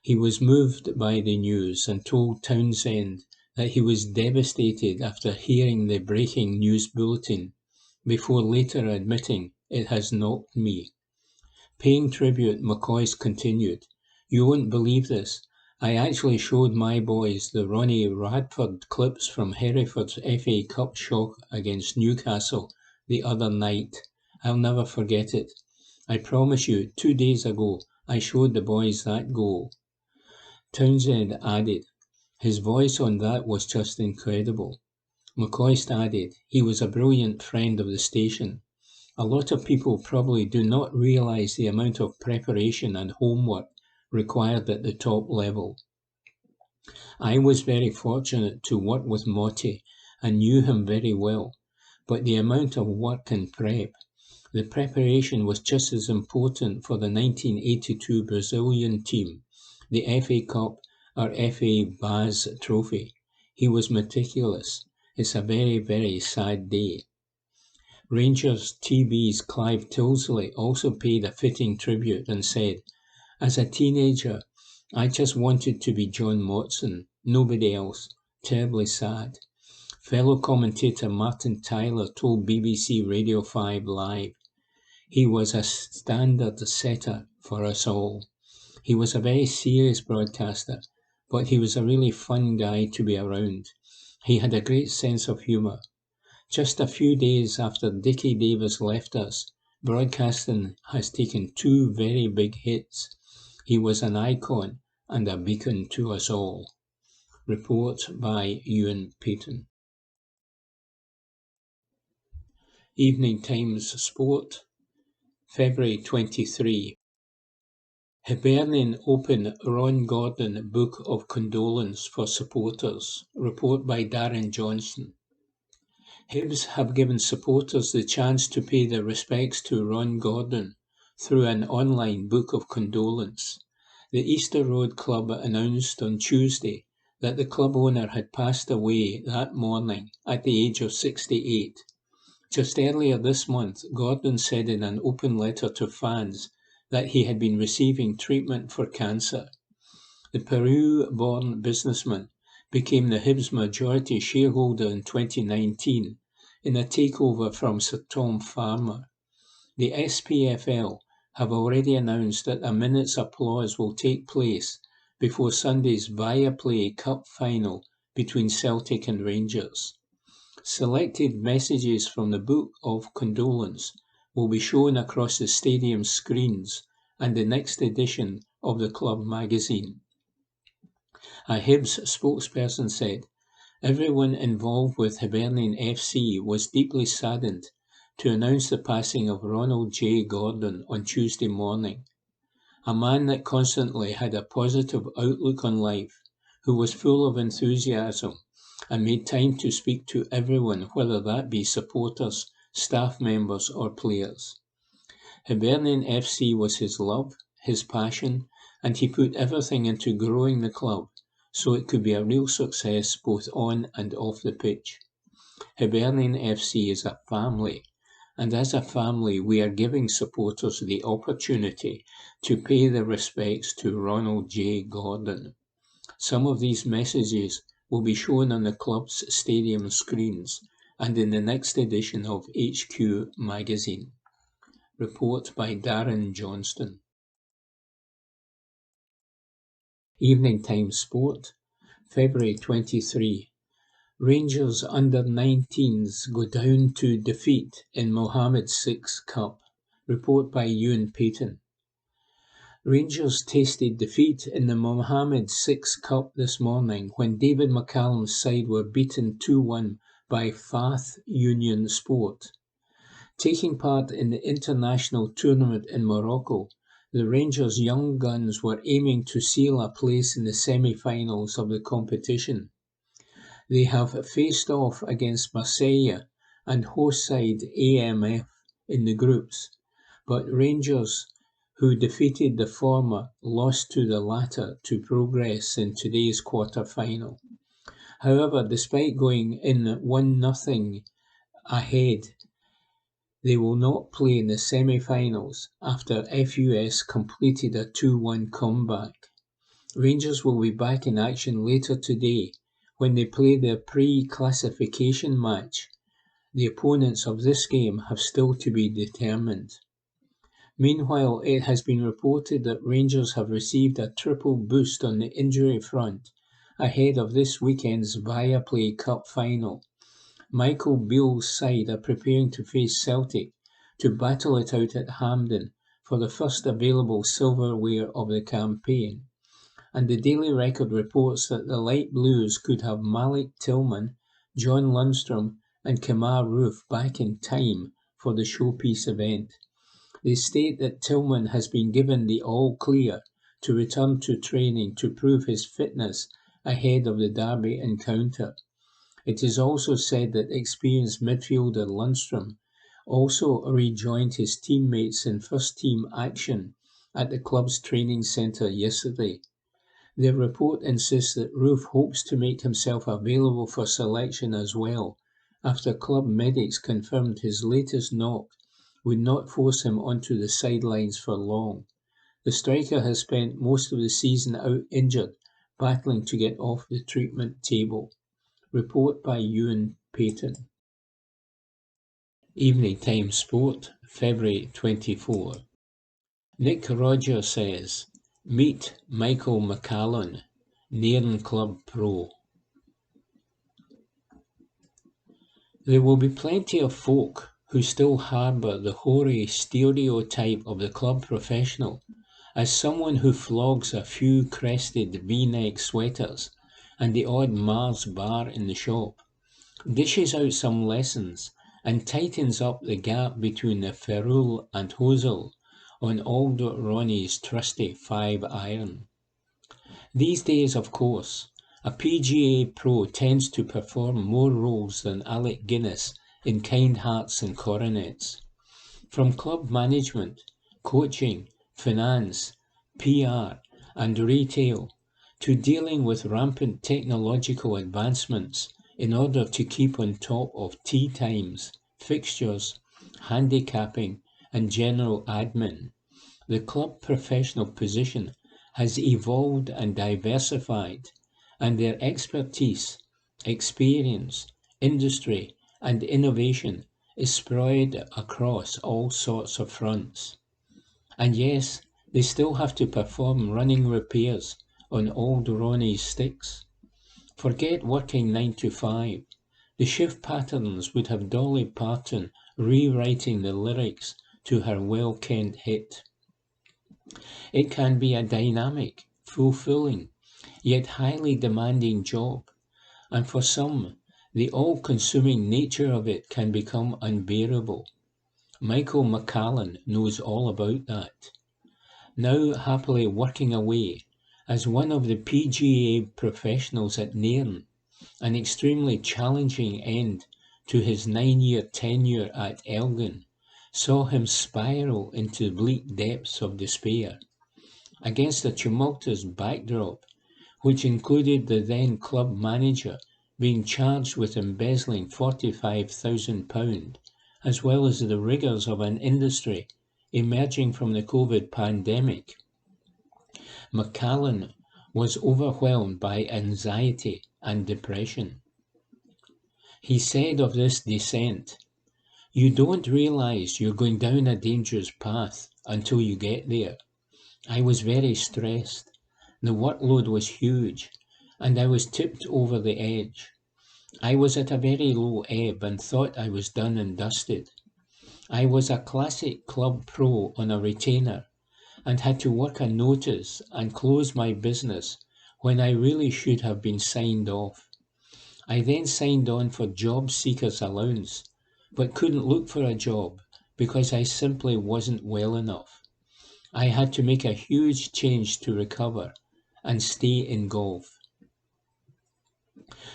He was moved by the news and told Townsend that he was devastated after hearing the breaking news bulletin, before later admitting, "It has knocked me." Paying tribute, McCoist continued, "You won't believe this. I actually showed my boys the Ronnie Radford clips from Hereford's FA Cup shock against Newcastle the other night. I'll never forget it. I promise you, 2 days ago, I showed the boys that goal." Townsend added, "His voice on that was just incredible." McCoist added, "He was a brilliant friend of the station. A lot of people probably do not realise the amount of preparation and homework required at the top level. I was very fortunate to work with Motti and knew him very well, but the amount of work and the preparation was just as important for the 1982 Brazilian team, the FA Cup or FA Baz Trophy. He was meticulous. It's a very, very sad day." Rangers TB's Clive Tilsley also paid a fitting tribute and said, "As a teenager, I just wanted to be John Motson, nobody else. Terribly sad." Fellow commentator Martin Tyler told BBC Radio 5 Live, "He was a standard setter for us all. He was a very serious broadcaster, but he was a really fun guy to be around. He had a great sense of humour. Just a few days after Dickie Davis left us, broadcasting has taken 2 very big hits. He was an icon and a beacon to us all." Report by Ewan Payton. Evening Times Sport, February 23. Hibernian Open Ron Gordon Book of Condolence for Supporters. Report by Darren Johnson. Hibs have given supporters the chance to pay their respects to Ron Gordon through an online book of condolence. The Easter Road Club announced on Tuesday that the club owner had passed away that morning at the age of 68. Just earlier this month, Gordon said in an open letter to fans that he had been receiving treatment for cancer. The Peru-born businessman became the Hibs majority shareholder in 2019 in a takeover from Sir Tom Farmer. The SPFL have already announced that a minute's applause will take place before Sunday's Viaplay Cup final between Celtic and Rangers. Selected messages from the Book of Condolence will be shown across the stadium screens and the next edition of the club magazine. A Hibs spokesperson said, "Everyone involved with Hibernian FC was deeply saddened to announce the passing of Ronald J. Gordon on Tuesday morning. A man that constantly had a positive outlook on life, who was full of enthusiasm and made time to speak to everyone, whether that be supporters, staff members or players. Hibernian FC was his love, his passion, and he put everything into growing the club so it could be a real success both on and off the pitch. Hibernian FC is a family, and as a family we are giving supporters the opportunity to pay their respects to Ronald J. Gordon. Some of these messages will be shown on the club's stadium screens and in the next edition of HQ magazine." Report by Darren Johnston. Evening Times Sport, February 23. Rangers under-19s go down to defeat in Mohammed VI Cup. Report by Ewan Payton. Rangers tasted defeat in the Mohammed VI Cup this morning when David McCallum's side were beaten 2-1 by Fath Union Sport. Taking part in the international tournament in Morocco, the Rangers' young guns were aiming to seal a place in the semi-finals of the competition. They have faced off against Marseille and host side AMF in the groups, but Rangers, who defeated the former, lost to the latter to progress in today's quarter-final. However, despite going in 1-0 ahead, they will not play in the semi-finals after FUS completed a 2-1 comeback. Rangers will be back in action later today when they play their pre-classification match. The opponents of this game have still to be determined. Meanwhile, it has been reported that Rangers have received a triple boost on the injury front ahead of this weekend's Viaplay Cup final. Michael Beale's side are preparing to face Celtic to battle it out at Hampden for the first available silverware of the campaign. And the Daily Record reports that the Light Blues could have Malik Tillman, John Lundstrom and Kemar Roof back in time for the showpiece event. They state that Tillman has been given the all-clear to return to training to prove his fitness ahead of the Derby encounter. It is also said that experienced midfielder Lundstrom also rejoined his teammates in first-team action at the club's training centre yesterday. The report insists that Roof hopes to make himself available for selection as well, after club medics confirmed his latest knock would not force him onto the sidelines for long. The striker has spent most of the season out injured, battling to get off the treatment table. Report by Ewan Payton. Evening Time Sport, February 24. Nick Rodger says, meet Michael McCallum, Nairn Club Pro. There will be plenty of folk who still harbour the hoary stereotype of the club professional as someone who flogs a few crested V-neck sweaters and the odd Mars bar in the shop, dishes out some lessons and tightens up the gap between the ferrule and hosel on Old Ronnie's trusty 5-iron. These days, of course, a PGA pro tends to perform more roles than Alec Guinness in Kind Hearts and Coronets. From club management, coaching, finance, PR and retail, to dealing with rampant technological advancements in order to keep on top of tee times, fixtures, handicapping and general admin, the club professional position has evolved and diversified, and their expertise, experience, industry and innovation is spread across all sorts of fronts. And yes, they still have to perform running repairs on Old Ronnie's sticks. Forget working 9 to 5. The shift patterns would have Dolly Parton rewriting the lyrics to her well-kent hit. It can be a dynamic, fulfilling, yet highly demanding job, and for some, the all-consuming nature of it can become unbearable. Michael McCallum knows all about that. Now happily working away as one of the PGA professionals at Nairn, an extremely challenging end to his 9-year tenure at Elgin saw him spiral into bleak depths of despair. Against a tumultuous backdrop, which included the then club manager being charged with embezzling £45,000, as well as the rigours of an industry emerging from the COVID pandemic, McCallum was overwhelmed by anxiety and depression. He said of this descent, "You don't realise you're going down a dangerous path until you get there. I was very stressed. The workload was huge, and I was tipped over the edge. I was at a very low ebb and thought I was done and dusted. I was a classic club pro on a retainer and had to work a notice and close my business when I really should have been signed off. I then signed on for job seekers allowance, but couldn't look for a job because I simply wasn't well enough. I had to make a huge change to recover and stay in golf."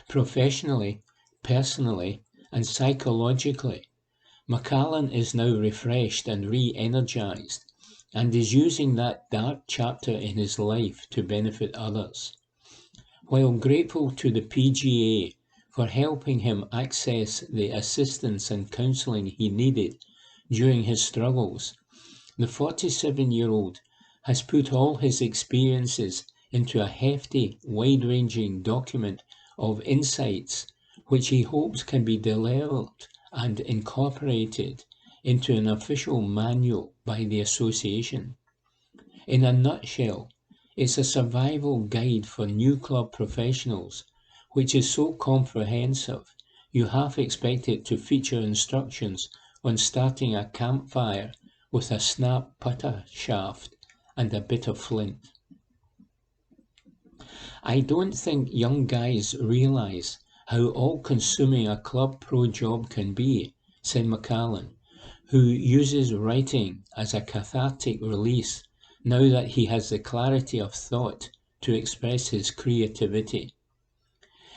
Professionally, personally, and psychologically, McCallum is now refreshed and re-energised, and is using that dark chapter in his life to benefit others. While grateful to the PGA for helping him access the assistance and counselling he needed during his struggles, the 47-year-old has put all his experiences into a hefty, wide-ranging document of insights which he hopes can be developed and incorporated into an official manual by the association. In a nutshell, it's a survival guide for new club professionals, which is so comprehensive you half expect it to feature instructions on starting a campfire with a snap putter shaft and a bit of flint. I don't think young guys realise how all-consuming a club pro job can be, said McCallan, who uses writing as a cathartic release now that he has the clarity of thought to express his creativity.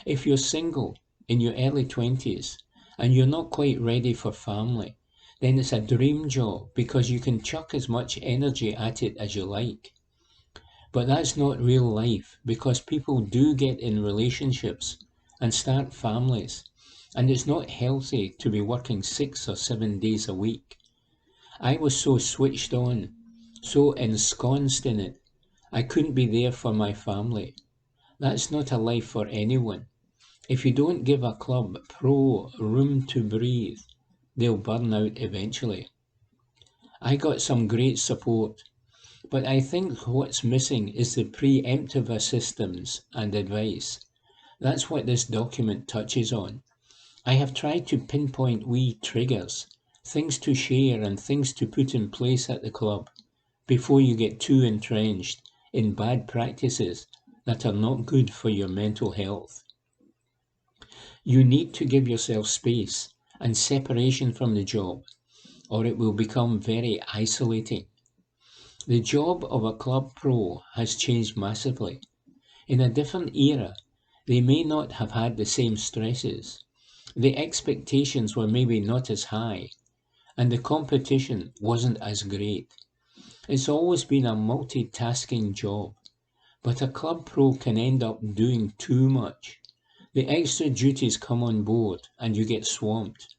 If you're single, in your early 20s, and you're not quite ready for family, then it's a dream job because you can chuck as much energy at it as you like. But that's not real life, because people do get in relationships and start families, and it's not healthy to be working 6 or 7 days a week. I was so switched on, so ensconced in it, I couldn't be there for my family. That's not a life for anyone. If you don't give a club pro room to breathe, they'll burn out eventually. I got some great support, but I think what's missing is the preemptive assistance and advice. That's what this document touches on. I have tried to pinpoint wee triggers, things to share and things to put in place at the club before you get too entrenched in bad practices that are not good for your mental health. You need to give yourself space and separation from the job, or it will become very isolating. The job of a club pro has changed massively. In a different era, they may not have had the same stresses. The expectations were maybe not as high, and the competition wasn't as great. It's always been a multitasking job, but a club pro can end up doing too much. The extra duties come on board and you get swamped.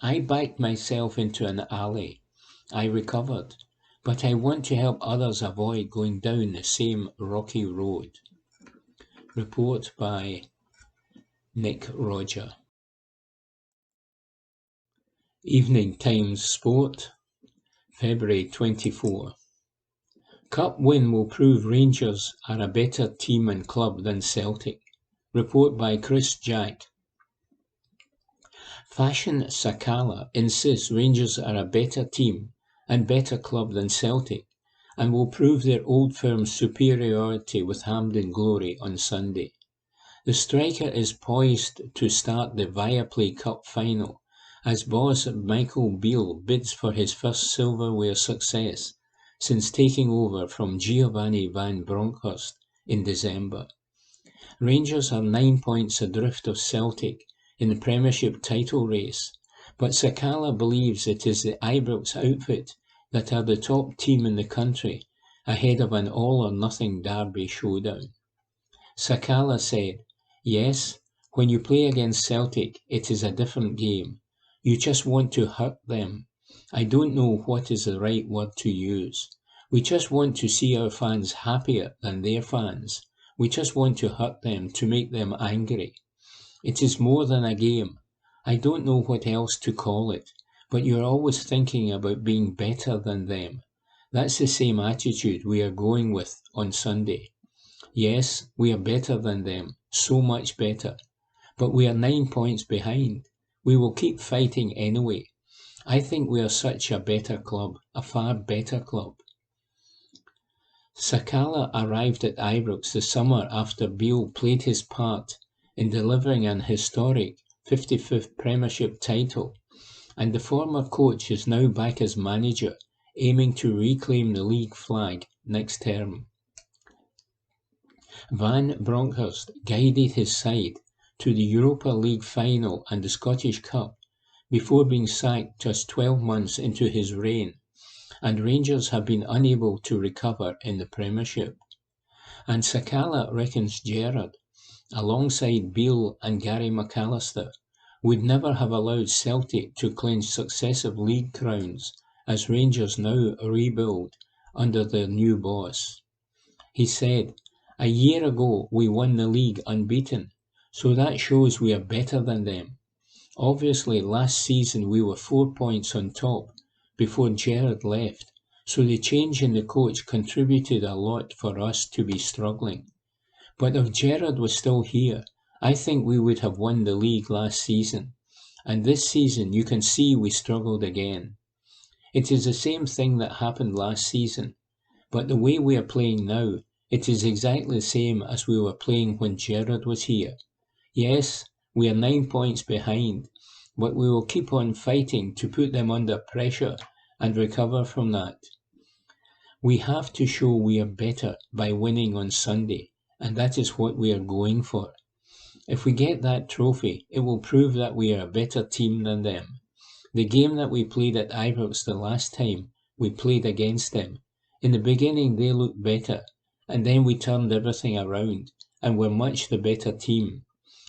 I backed myself into an alley. I recovered, but I want to help others avoid going down the same rocky road. Report by Nick Roger. Evening Times Sport, February 24. Cup win will prove Rangers are a better team and club than Celtic. Report by Chris Jack. Fashion Sakala insists Rangers are a better team and better club than Celtic and will prove their old firm's superiority with Hampden Glory on Sunday. The striker is poised to start the Viaplay Cup final as boss Michael Beale bids for his first silverware success since taking over from Giovanni van Bronckhorst in December. Rangers are 9 points adrift of Celtic in the Premiership title race, but Sakala believes it is the Ibrox outfit that are the top team in the country, ahead of an all-or-nothing derby showdown. Sakala said, "Yes, when you play against Celtic, it is a different game. You just want to hurt them. I don't know what is the right word to use. We just want to see our fans happier than their fans. We just want to hurt them to make them angry. It is more than a game. I don't know what else to call it, but you're always thinking about being better than them. That's the same attitude we are going with on Sunday. Yes, we are better than them, so much better. But we are 9 points behind. We will keep fighting anyway. I think we are such a better club, a far better club." Sakala arrived at Ibrox the summer after Beale played his part in delivering an historic 55th Premiership title, and the former coach is now back as manager, aiming to reclaim the league flag next term. Van Bronckhorst guided his side to the Europa League final and the Scottish Cup before being sacked just 12 months into his reign, and Rangers have been unable to recover in the Premiership. And Sakala reckons Gerrard, alongside Beale and Gary McAllister, would never have allowed Celtic to clinch successive league crowns as Rangers now rebuild under their new boss. He said, "A year ago we won the league unbeaten. So that shows we are better than them. Obviously, last season we were 4 points on top before Gerrard left, so the change in the coach contributed a lot for us to be struggling. But if Gerrard was still here, I think we would have won the league last season. And this season you can see we struggled again. It is the same thing that happened last season, but the way we are playing now, it is exactly the same as we were playing when Gerrard was here. Yes, we are 9 points behind, but we will keep on fighting to put them under pressure and recover from that. We have to show we are better by winning on Sunday, and that is what we are going for. If we get that trophy, it will prove that we are a better team than them. The game that we played at Ibrox the last time we played against them, in the beginning they looked better, and then we turned everything around and were much the better team.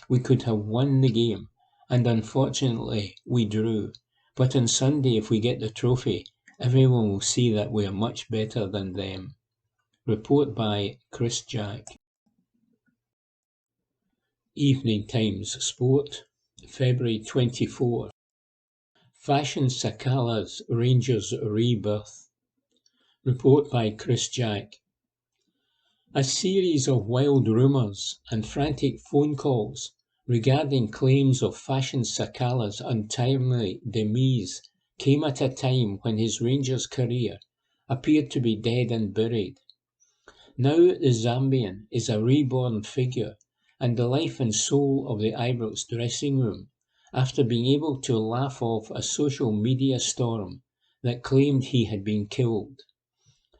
We could have won the game, and unfortunately we drew. But on Sunday, if we get the trophy, everyone will see that we are much better than them. Report by Chris Jack. Evening Times Sport, February 24. Fashion Sakala's Rangers rebirth. Report by Chris Jack. A series of wild rumours and frantic phone calls regarding claims of Fashion Sakala's untimely demise came at a time when his Rangers career appeared to be dead and buried. Now the Zambian is a reborn figure and the life and soul of the Ibrox dressing room, after being able to laugh off a social media storm that claimed he had been killed.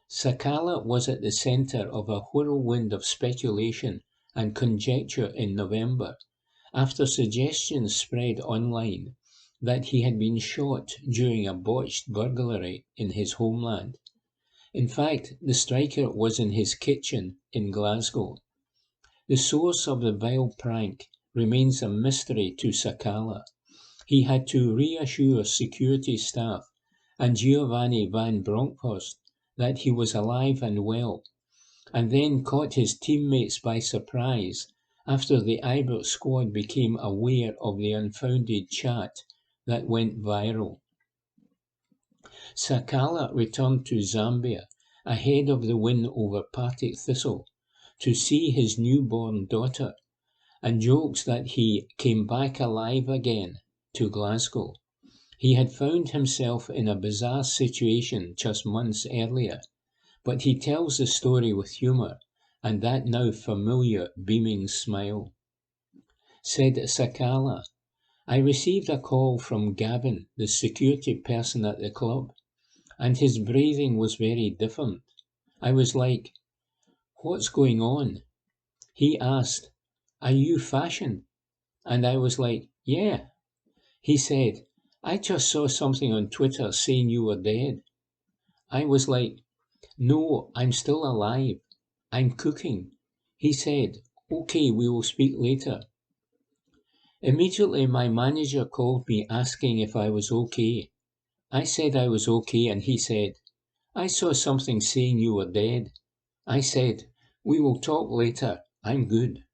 Sakala was at the centre of a whirlwind of speculation and conjecture in November, after suggestions spread online that he had been shot during a botched burglary in his homeland. In fact, the striker was in his kitchen in Glasgow. The source of the vile prank remains a mystery to Sakala. He had to reassure security staff and Giovanni van Bronckhorst that he was alive and well, and then caught his teammates by surprise after the Ibrox squad became aware of the unfounded chat that went viral. Sakala returned to Zambia ahead of the win over Partick Thistle to see his newborn daughter, and jokes that he came back alive again to Glasgow. He had found himself in a bizarre situation just months earlier, but he tells the story with humour and that now familiar beaming smile. Said Sakala, I received a call from Gavin, the security person at the club, and his breathing was very different. I was like, what's going on? He asked, are you Fashion? And I was like, yeah. He said, I just saw something on Twitter saying you were dead. I was like, no, I'm still alive. I'm cooking. He said, okay, we will speak later. Immediately my manager called me asking if I was okay. I said I was okay, and he said, I saw something saying you were dead. I said, we will talk later. I'm good.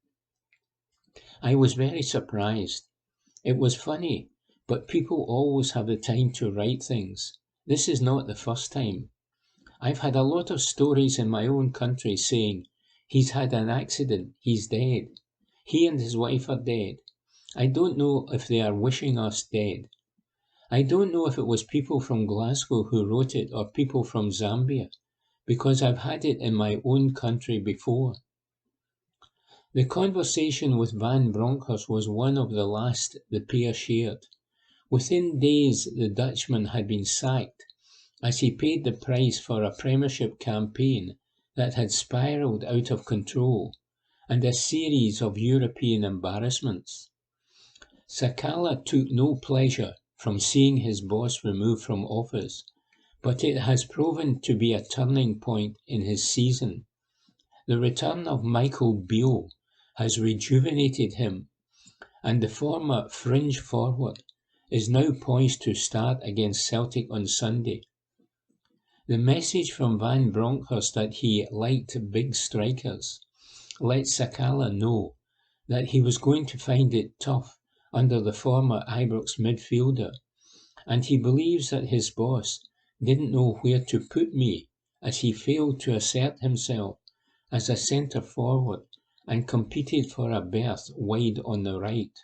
I was very surprised. It was funny, but people always have the time to write things. This is not the first time. I've had a lot of stories in my own country saying, he's had an accident, he's dead. He and his wife are dead. I don't know if they are wishing us dead. I don't know if it was people from Glasgow who wrote it or people from Zambia, because I've had it in my own country before. The conversation with Van Bronckhorst was one of the last the pair shared. Within days the Dutchman had been sacked, as he paid the price for a Premiership campaign that had spiralled out of control, and a series of European embarrassments. Sakala took no pleasure from seeing his boss removed from office, but it has proven to be a turning point in his season. The return of Michael Beale has rejuvenated him, and the former fringe forward is now poised to start against Celtic on Sunday. The message from Van Bronckhorst that he liked big strikers let Sakala know that he was going to find it tough under the former Ibrox midfielder, and he believes that his boss didn't know where to put me as he failed to assert himself as a centre forward and competed for a berth wide on the right.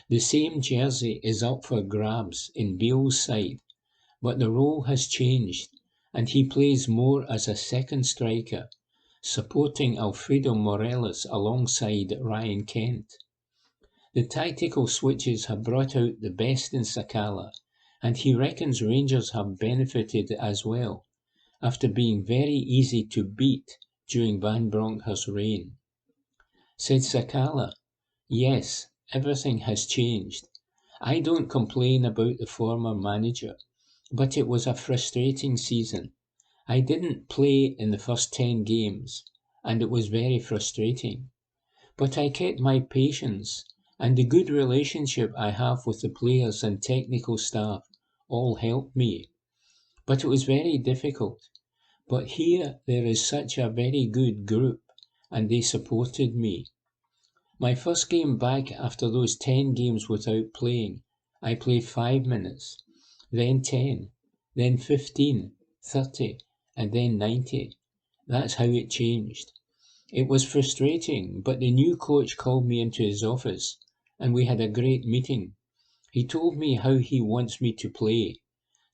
The same jersey is up for grabs in Bale's side, but the role has changed and he plays more as a second striker, supporting Alfredo Morelos alongside Ryan Kent. The tactical switches have brought out the best in Sakala, and he reckons Rangers have benefited as well, after being very easy to beat during Van Bronckhorst's reign. Said Sakala, "Yes, everything has changed. I don't complain about the former manager, but it was a frustrating season. I didn't play in the first 10 games, and it was very frustrating. But I kept my patience, and the good relationship I have with the players and technical staff all helped me. But it was very difficult. But here there is such a very good group, and they supported me. My first game back after those 10 games without playing, I played 5 minutes, then 10, then 15, 30, and then 90. That's how it changed. It was frustrating, but the new coach called me into his office, and we had a great meeting. He told me how he wants me to play.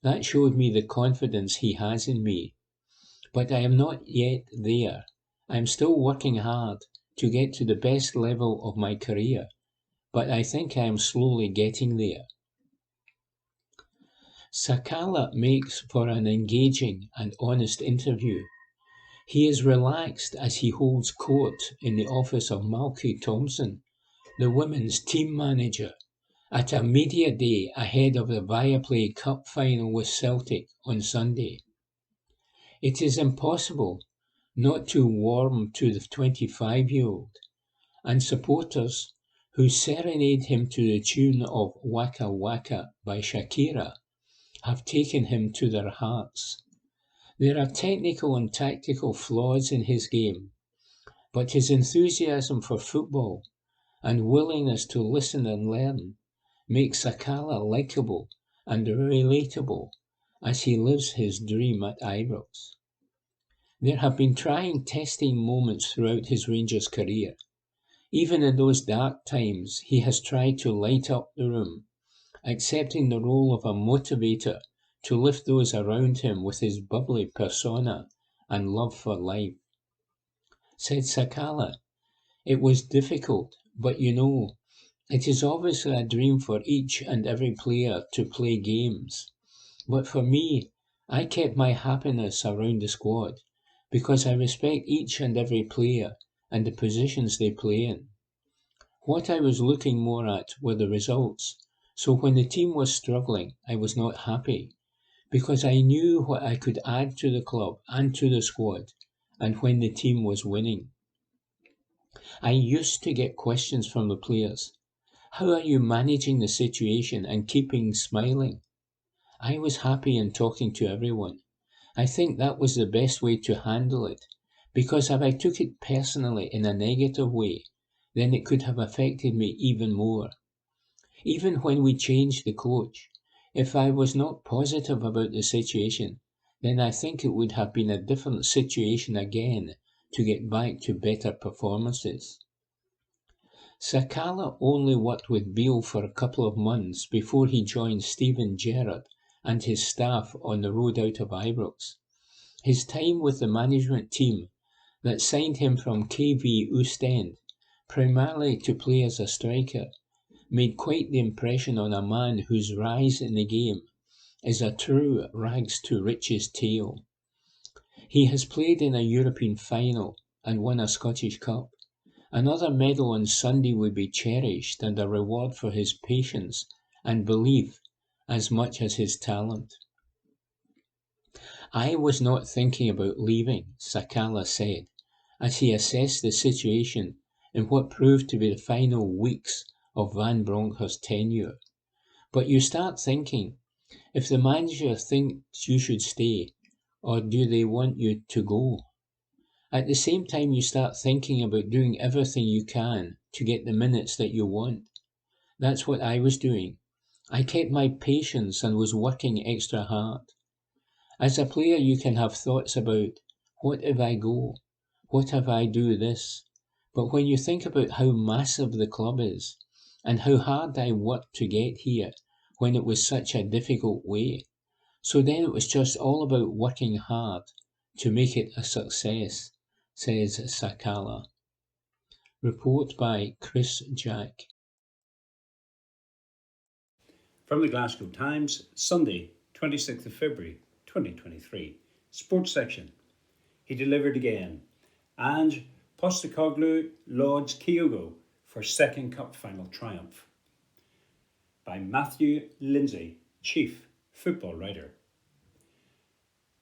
That showed me the confidence he has in me. But I am not yet there. I am still working hard to get to the best level of my career, but I think I am slowly getting there." Sakala makes for an engaging and honest interview. He is relaxed as he holds court in the office of Malky Thompson, the women's team manager, at a media day ahead of the Viaplay Cup final with Celtic on Sunday. It is impossible not to warm to the 25-year-old, and supporters who serenade him to the tune of Waka Waka by Shakira have taken him to their hearts. There are technical and tactical flaws in his game, but his enthusiasm for football and willingness to listen and learn makes Sakala likable and relatable as he lives his dream at Ibrox. There have been trying testing moments throughout his Rangers career. Even in those dark times, he has tried to light up the room, accepting the role of a motivator to lift those around him with his bubbly persona and love for life. Said Sakala, "It was difficult, but it is obviously a dream for each and every player to play games. But for me, I kept my happiness around the squad because I respect each and every player and the positions they play in. What I was looking more at were the results, so when the team was struggling, I was not happy, because I knew what I could add to the club and to the squad, and when the team was winning. I used to get questions from the players. How are you managing the situation and keeping smiling? I was happy in talking to everyone. I think that was the best way to handle it, because if I took it personally in a negative way, then it could have affected me even more. Even when we changed the coach, if I was not positive about the situation, then I think it would have been a different situation again to get back to better performances. Sakala only worked with Beale for a couple of months before he joined Steven Gerrard and his staff on the road out of Ibrox. His time with the management team that signed him from KV Ostend, primarily to play as a striker, made quite the impression on a man whose rise in the game is a true rags to riches tale. He has played in a European final and won a Scottish Cup. Another medal on Sunday would be cherished and a reward for his patience and belief as much as his talent. I was not thinking about leaving, Sakala said, as he assessed the situation in what proved to be the final weeks of Van Bronckhorst's tenure. But you start thinking, if the manager thinks you should stay, or do they want you to go? At the same time, you start thinking about doing everything you can to get the minutes that you want. That's what I was doing. I kept my patience and was working extra hard. As a player, you can have thoughts about, what if I go? What if I do this? But when you think about how massive the club is, and how hard I worked to get here when it was such a difficult way, so then it was just all about working hard to make it a success, says Sakala. Report by Chris Jack. From the Glasgow Times, Sunday, 26th of February 2023. Sports section. He delivered again. Ange Postecoglou lauds Kyogo for second cup final triumph. By Matthew Lindsay, Chief Football Writer.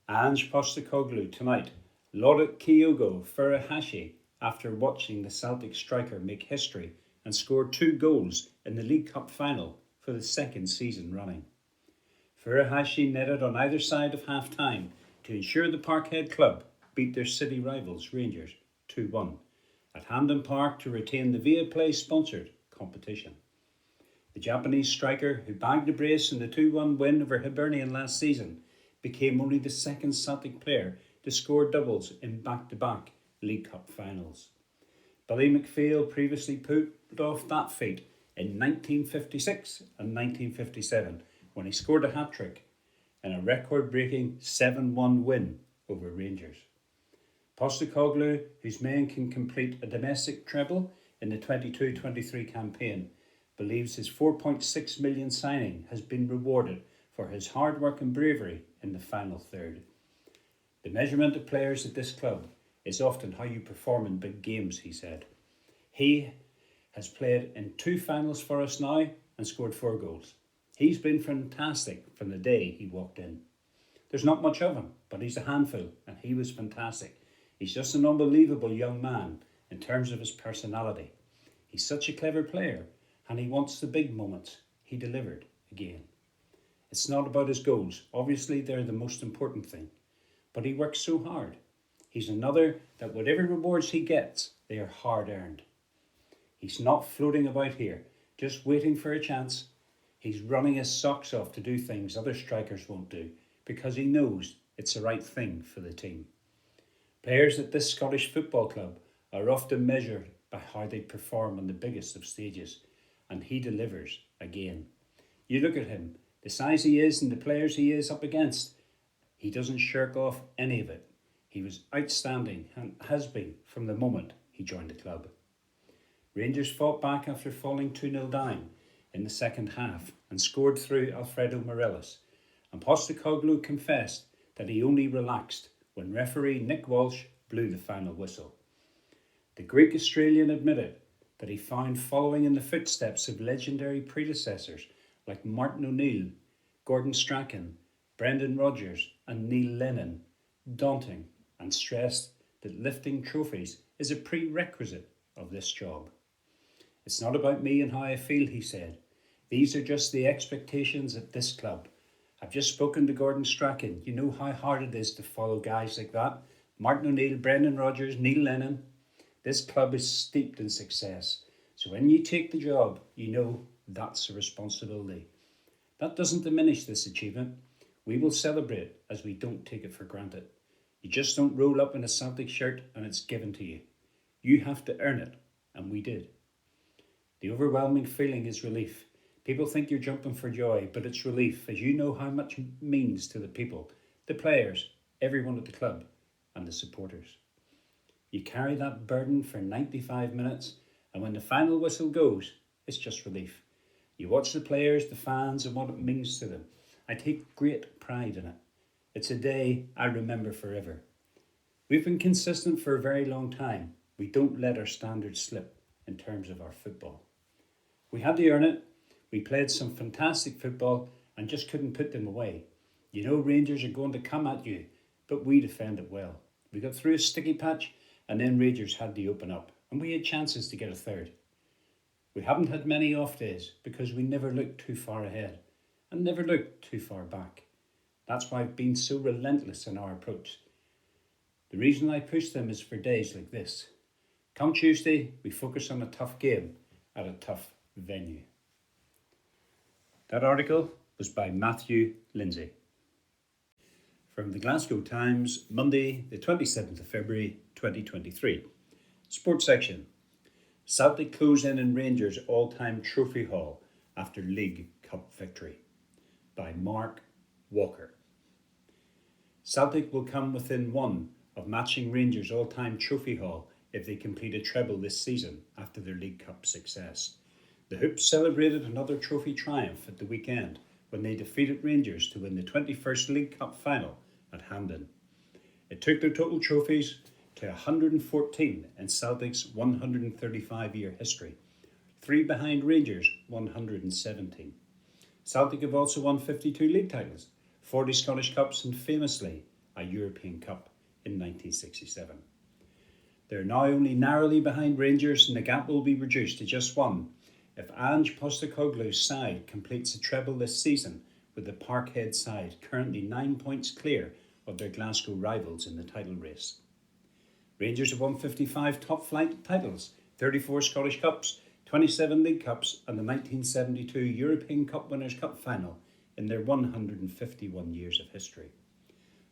Ange Postecoglou tonight lauded Kyogo Furuhashi after watching the Celtic striker make history and score 2 goals in the League Cup final for the second season running. Furuhashi netted on either side of half-time to ensure the Parkhead club beat their city rivals Rangers 2-1 at Hampden Park to retain the Viaplay-sponsored competition. The Japanese striker, who bagged a brace in the 2-1 win over Hibernian last season, became only the second Celtic player to score doubles in back-to-back League Cup finals. Billy McPhail previously put off that feat in 1956 and 1957 when he scored a hat-trick in a record-breaking 7-1 win over Rangers. Postecoglou, whose men can complete a domestic treble in the 22-23 campaign, believes his £4.6 million signing has been rewarded for his hard work and bravery in the final third. The measurement of players at this club is often how you perform in big games, he said. He has played in 2 finals for us now and scored 4 goals. He's been fantastic from the day he walked in. There's not much of him, but he's a handful, and he was fantastic. He's just an unbelievable young man in terms of his personality. He's such a clever player, and he wants the big moments. He delivered again. It's not about his goals. Obviously, they're the most important thing. But he works so hard. He's another that whatever rewards he gets, they are hard earned. He's not floating about here, just waiting for a chance. He's running his socks off to do things other strikers won't do, because he knows it's the right thing for the team. Players at this Scottish football club are often measured by how they perform on the biggest of stages, and he delivers again. You look at him, the size he is and the players he is up against, he doesn't shirk off any of it. He was outstanding and has been from the moment he joined the club. Rangers fought back after falling 2-0 down in the second half and scored through Alfredo Morelos, and Postecoglou confessed that he only relaxed when referee Nick Walsh blew the final whistle. The Greek Australian admitted that he found following in the footsteps of legendary predecessors like Martin O'Neill, Gordon Strachan, Brendan Rodgers and Neil Lennon daunting, and stressed that lifting trophies is a prerequisite of this job. It's not about me and how I feel, he said. These are just the expectations at this club. I've just spoken to Gordon Strachan. You know how hard it is to follow guys like that. Martin O'Neill, Brendan Rodgers, Neil Lennon. This club is steeped in success. So when you take the job, you know that's a responsibility. That doesn't diminish this achievement. We will celebrate as we don't take it for granted. You just don't roll up in a Celtic shirt and it's given to you. You have to earn it, and we did. The overwhelming feeling is relief. People think you're jumping for joy, but it's relief as you know how much it means to the people, the players, everyone at the club, and the supporters. You carry that burden for 95 minutes, and when the final whistle goes, it's just relief. You watch the players, the fans, and what it means to them. I take great pride in it. It's a day I remember forever. We've been consistent for a very long time. We don't let our standards slip in terms of our football. We had to earn it. We played some fantastic football and just couldn't put them away. You know Rangers are going to come at you, but we defended well. We got through a sticky patch and then Rangers had to open up and we had chances to get a third. We haven't had many off days because we never looked too far ahead and never looked too far back. That's why I've been so relentless in our approach. The reason I push them is for days like this. Come Tuesday, we focus on a tough game at a tough venue. That article was by Matthew Lindsay. From the Glasgow Times, Monday, the 27th of February 2023. Sports section. Celtic close in Rangers all-time trophy haul after League Cup victory. By Mark Walker. Celtic will come within one of matching Rangers' all-time trophy haul if they complete a treble this season after their League Cup success. The Hoops celebrated another trophy triumph at the weekend when they defeated Rangers to win the 21st League Cup final at Hampden. It took their total trophies to 114 in Celtic's 135-year history, 3 behind Rangers' 117. Celtic have also won 52 league titles, 40 Scottish Cups and famously a European Cup in 1967. They're now only narrowly behind Rangers and the gap will be reduced to just 1 if Ange Postecoglou's side completes a treble this season, with the Parkhead side currently 9 points clear of their Glasgow rivals in the title race. Rangers have won 55 top-flight titles, 34 Scottish Cups, 27 League Cups and the 1972 European Cup Winners' Cup final in their 151 years of history.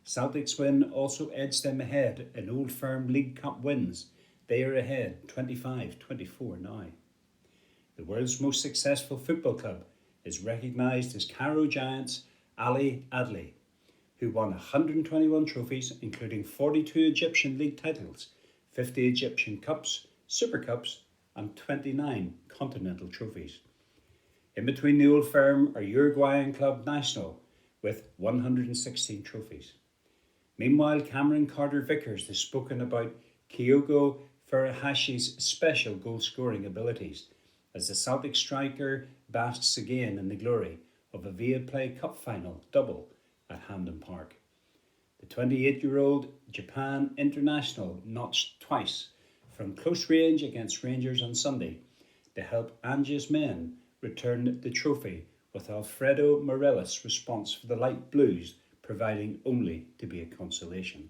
Celtic's win also edged them ahead in Old Firm League Cup wins. They are ahead 25-24 now. The world's most successful football club is recognised as Cairo Giants' Ali Adli, who won 121 trophies, including 42 Egyptian league titles, 50 Egyptian Cups, Super Cups, and 29 continental trophies. In between the Old Firm are Uruguayan club Nacional with 116 trophies. Meanwhile, Cameron Carter-Vickers has spoken about Kyogo Furahashi's special goal-scoring abilities as the Celtic striker basks again in the glory of a Viaplay Cup final double at Hampden Park. The 28-year-old Japan international notched twice from close range against Rangers on Sunday to help Ange's men return the trophy, with Alfredo Morelos' response for the light blues providing only to be a consolation.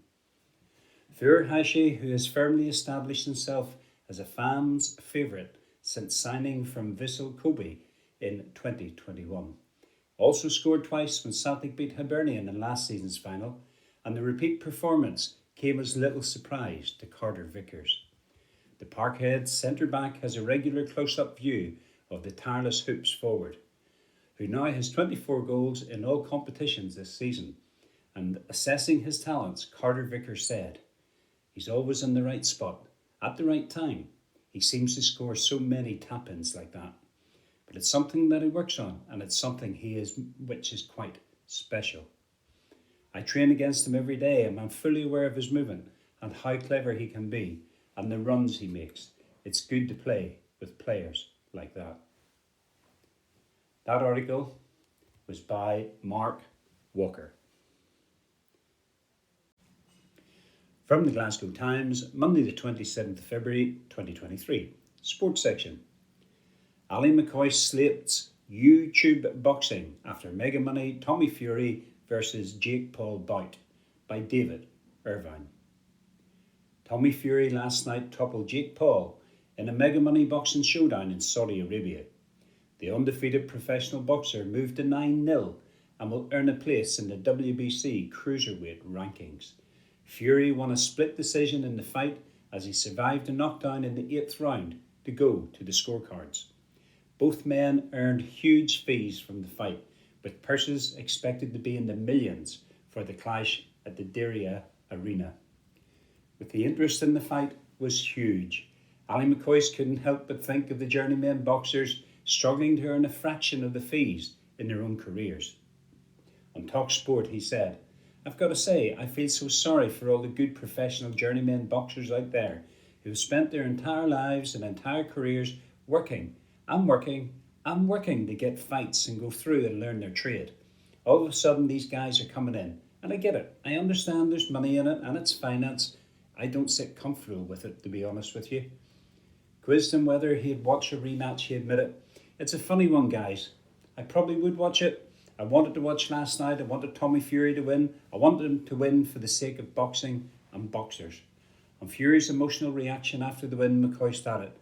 Furuhashi, who has firmly established himself as a fan's favourite since signing from Vissel Kobe in 2021, also scored twice when Celtic beat Hibernian in last season's final, and the repeat performance came as little surprise to Carter-Vickers. The Parkhead centre-back has a regular close-up view of the tireless Hoops forward, who now has 24 goals in all competitions this season, and assessing his talents, Carter-Vickers said, "He's always in the right spot, at the right time. He seems to score so many tap-ins like that. But it's something that he works on, and it's something which is quite special. I train against him every day, and I'm fully aware of his movement and how clever he can be, and the runs he makes. It's good to play with players like that." That article was by Mark Walker. From the Glasgow Times, Monday the 27th of February 2023. Sports section. Ali McCoy slates YouTube boxing after mega money Tommy Fury versus Jake Paul bout, by David Irvine. Tommy Fury last night toppled Jake Paul in a mega money boxing showdown in Saudi Arabia. The undefeated professional boxer moved to 9-0 and will earn a place in the WBC cruiserweight rankings. Fury won a split decision in the fight as he survived a knockdown in the 8th round to go to the scorecards. Both men earned huge fees from the fight, with purses expected to be in the millions for the clash at the Diriyah Arena. With the interest in the fight was huge, Ali McCoy couldn't help but think of the journeyman boxers struggling to earn a fraction of the fees in their own careers. On TalkSport he said, "I've got to say, I feel so sorry for all the good professional journeyman boxers out there who have spent their entire lives and entire careers working to get fights and go through and learn their trade. All of a sudden these guys are coming in, and I get it. I understand there's money in it and it's finance. I don't sit comfortable with it, to be honest with you." Quizzed him whether he'd watch a rematch, he admitted, "It's a funny one, guys. I probably would watch it. I wanted to watch last night. I wanted Tommy Fury to win. I wanted him to win for the sake of boxing and boxers. On Fury's emotional reaction after the win, McCoy stated,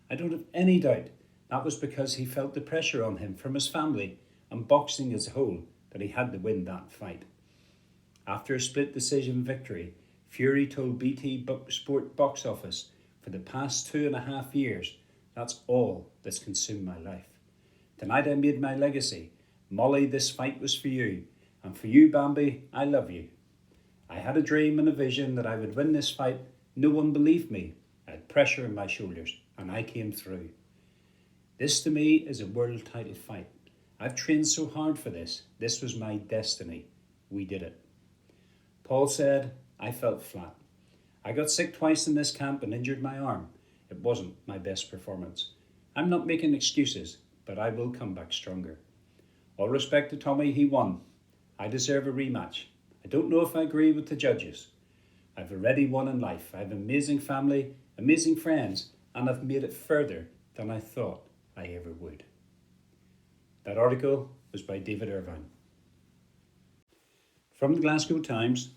"I don't have any doubt that was because he felt the pressure on him from his family and boxing as a whole that he had to win that fight." After a split decision victory, Fury told BT Sport Box Office, "For the past 2.5 years, that's all that's consumed my life. Tonight I made my legacy. Molly, this fight was for you. And for you, Bambi, I love you. I had a dream and a vision that I would win this fight. No one believed me. I had pressure on my shoulders, and I came through. This to me is a world title fight. I've trained so hard for this. This was my destiny. We did it." Paul said, "I felt flat. I got sick twice in this camp and injured my arm. It wasn't my best performance. I'm not making excuses, but I will come back stronger. All respect to Tommy, he won. I deserve a rematch. I don't know if I agree with the judges. I've already won in life. I have an amazing family, amazing friends, and I've made it further than I thought I ever would." That article was by David Irvine. From the Glasgow Times,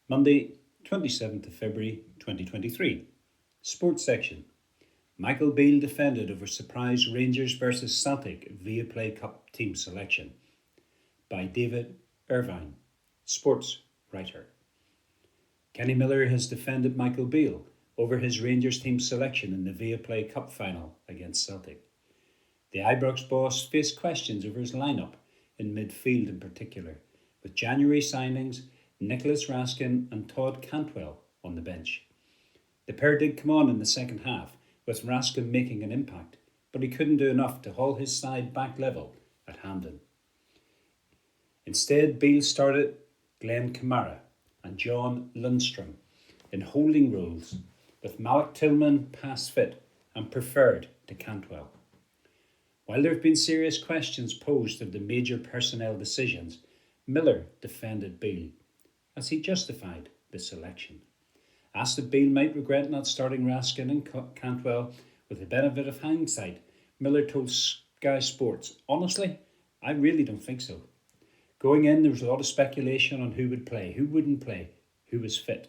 Monday, 27th of February 2023. Sports section. Michael Beale defended over surprise Rangers versus Celtic Viaplay Cup team selection. By David Irvine, sports writer. Kenny Miller has defended Michael Beale over his Rangers team selection in the Viaplay Cup final against Celtic. The Ibrox boss faced questions over his lineup, in midfield in particular, with January signings Nicholas Raskin and Todd Cantwell on the bench. The pair did come on in the second half, with Raskin making an impact, but he couldn't do enough to haul his side back level at Hampden. Instead, Beale started Glenn Kamara and John Lundstrom in holding roles, with Malik Tillman pass fit and preferred to Cantwell. While there have been serious questions posed of the major personnel decisions, Miller defended Beale, as he justified the selection. Asked if Beale might regret not starting Raskin and Cantwell with the benefit of hindsight, Miller told Sky Sports, "Honestly, I really don't think so. Going in, there was a lot of speculation on who would play, who wouldn't play, who was fit.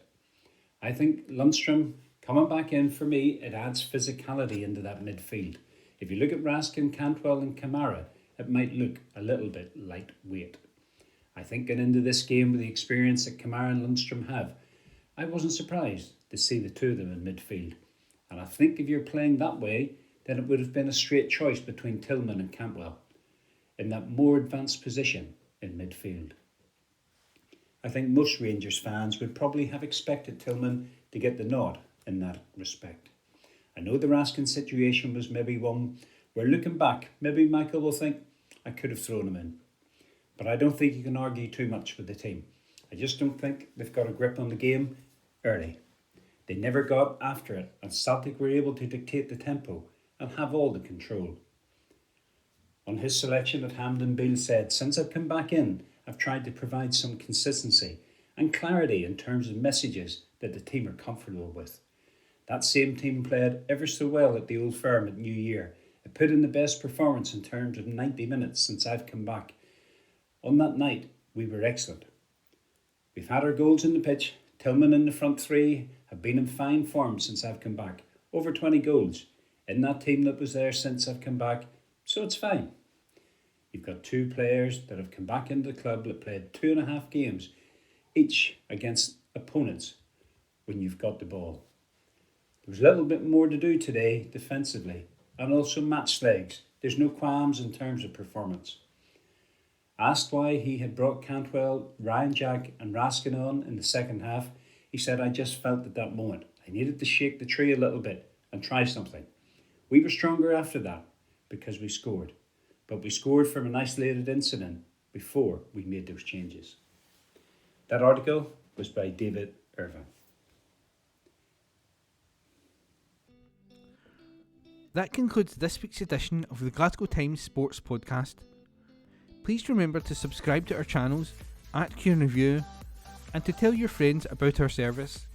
I think Lundstrom coming back in, for me, it adds physicality into that midfield. If you look at Raskin, Cantwell and Kamara, it might look a little bit lightweight. I think getting into this game with the experience that Kamara and Lundstrom have, I wasn't surprised to see the two of them in midfield. And I think if you're playing that way, then it would have been a straight choice between Tillman and Cantwell in that more advanced position in midfield. I think most Rangers fans would probably have expected Tillman to get the nod in that respect. I know the Raskin situation was maybe one where, looking back, maybe Michael will think, I could have thrown him in. But I don't think you can argue too much with the team. I just don't think they've got a grip on the game early. They never got after it, and Celtic were able to dictate the tempo and have all the control. On his selection at Hampden, Beale said, "Since I've come back in, I've tried to provide some consistency and clarity in terms of messages that the team are comfortable with. That same team played ever so well at the Old Firm at New Year. It put in the best performance in terms of 90 minutes since I've come back. On that night, we were excellent. We've had our goals in the pitch. Tillman in the front three have been in fine form since I've come back. Over 20 goals in that team that was there since I've come back. So it's fine. You've got two players that have come back into the club that played 2.5 games each against opponents when you've got the ball. There was a little bit more to do today defensively and also match legs. There's no qualms in terms of performance." Asked why he had brought Cantwell, Ryan Jack and Raskin on in the second half, he said, "I just felt at that moment I needed to shake the tree a little bit and try something. We were stronger after that because we scored, but we scored from an isolated incident before we made those changes." That article was by David Irvine. That concludes this week's edition of the Glasgow Times Sports Podcast. Please remember to subscribe to our channels at Q and Review and to tell your friends about our service.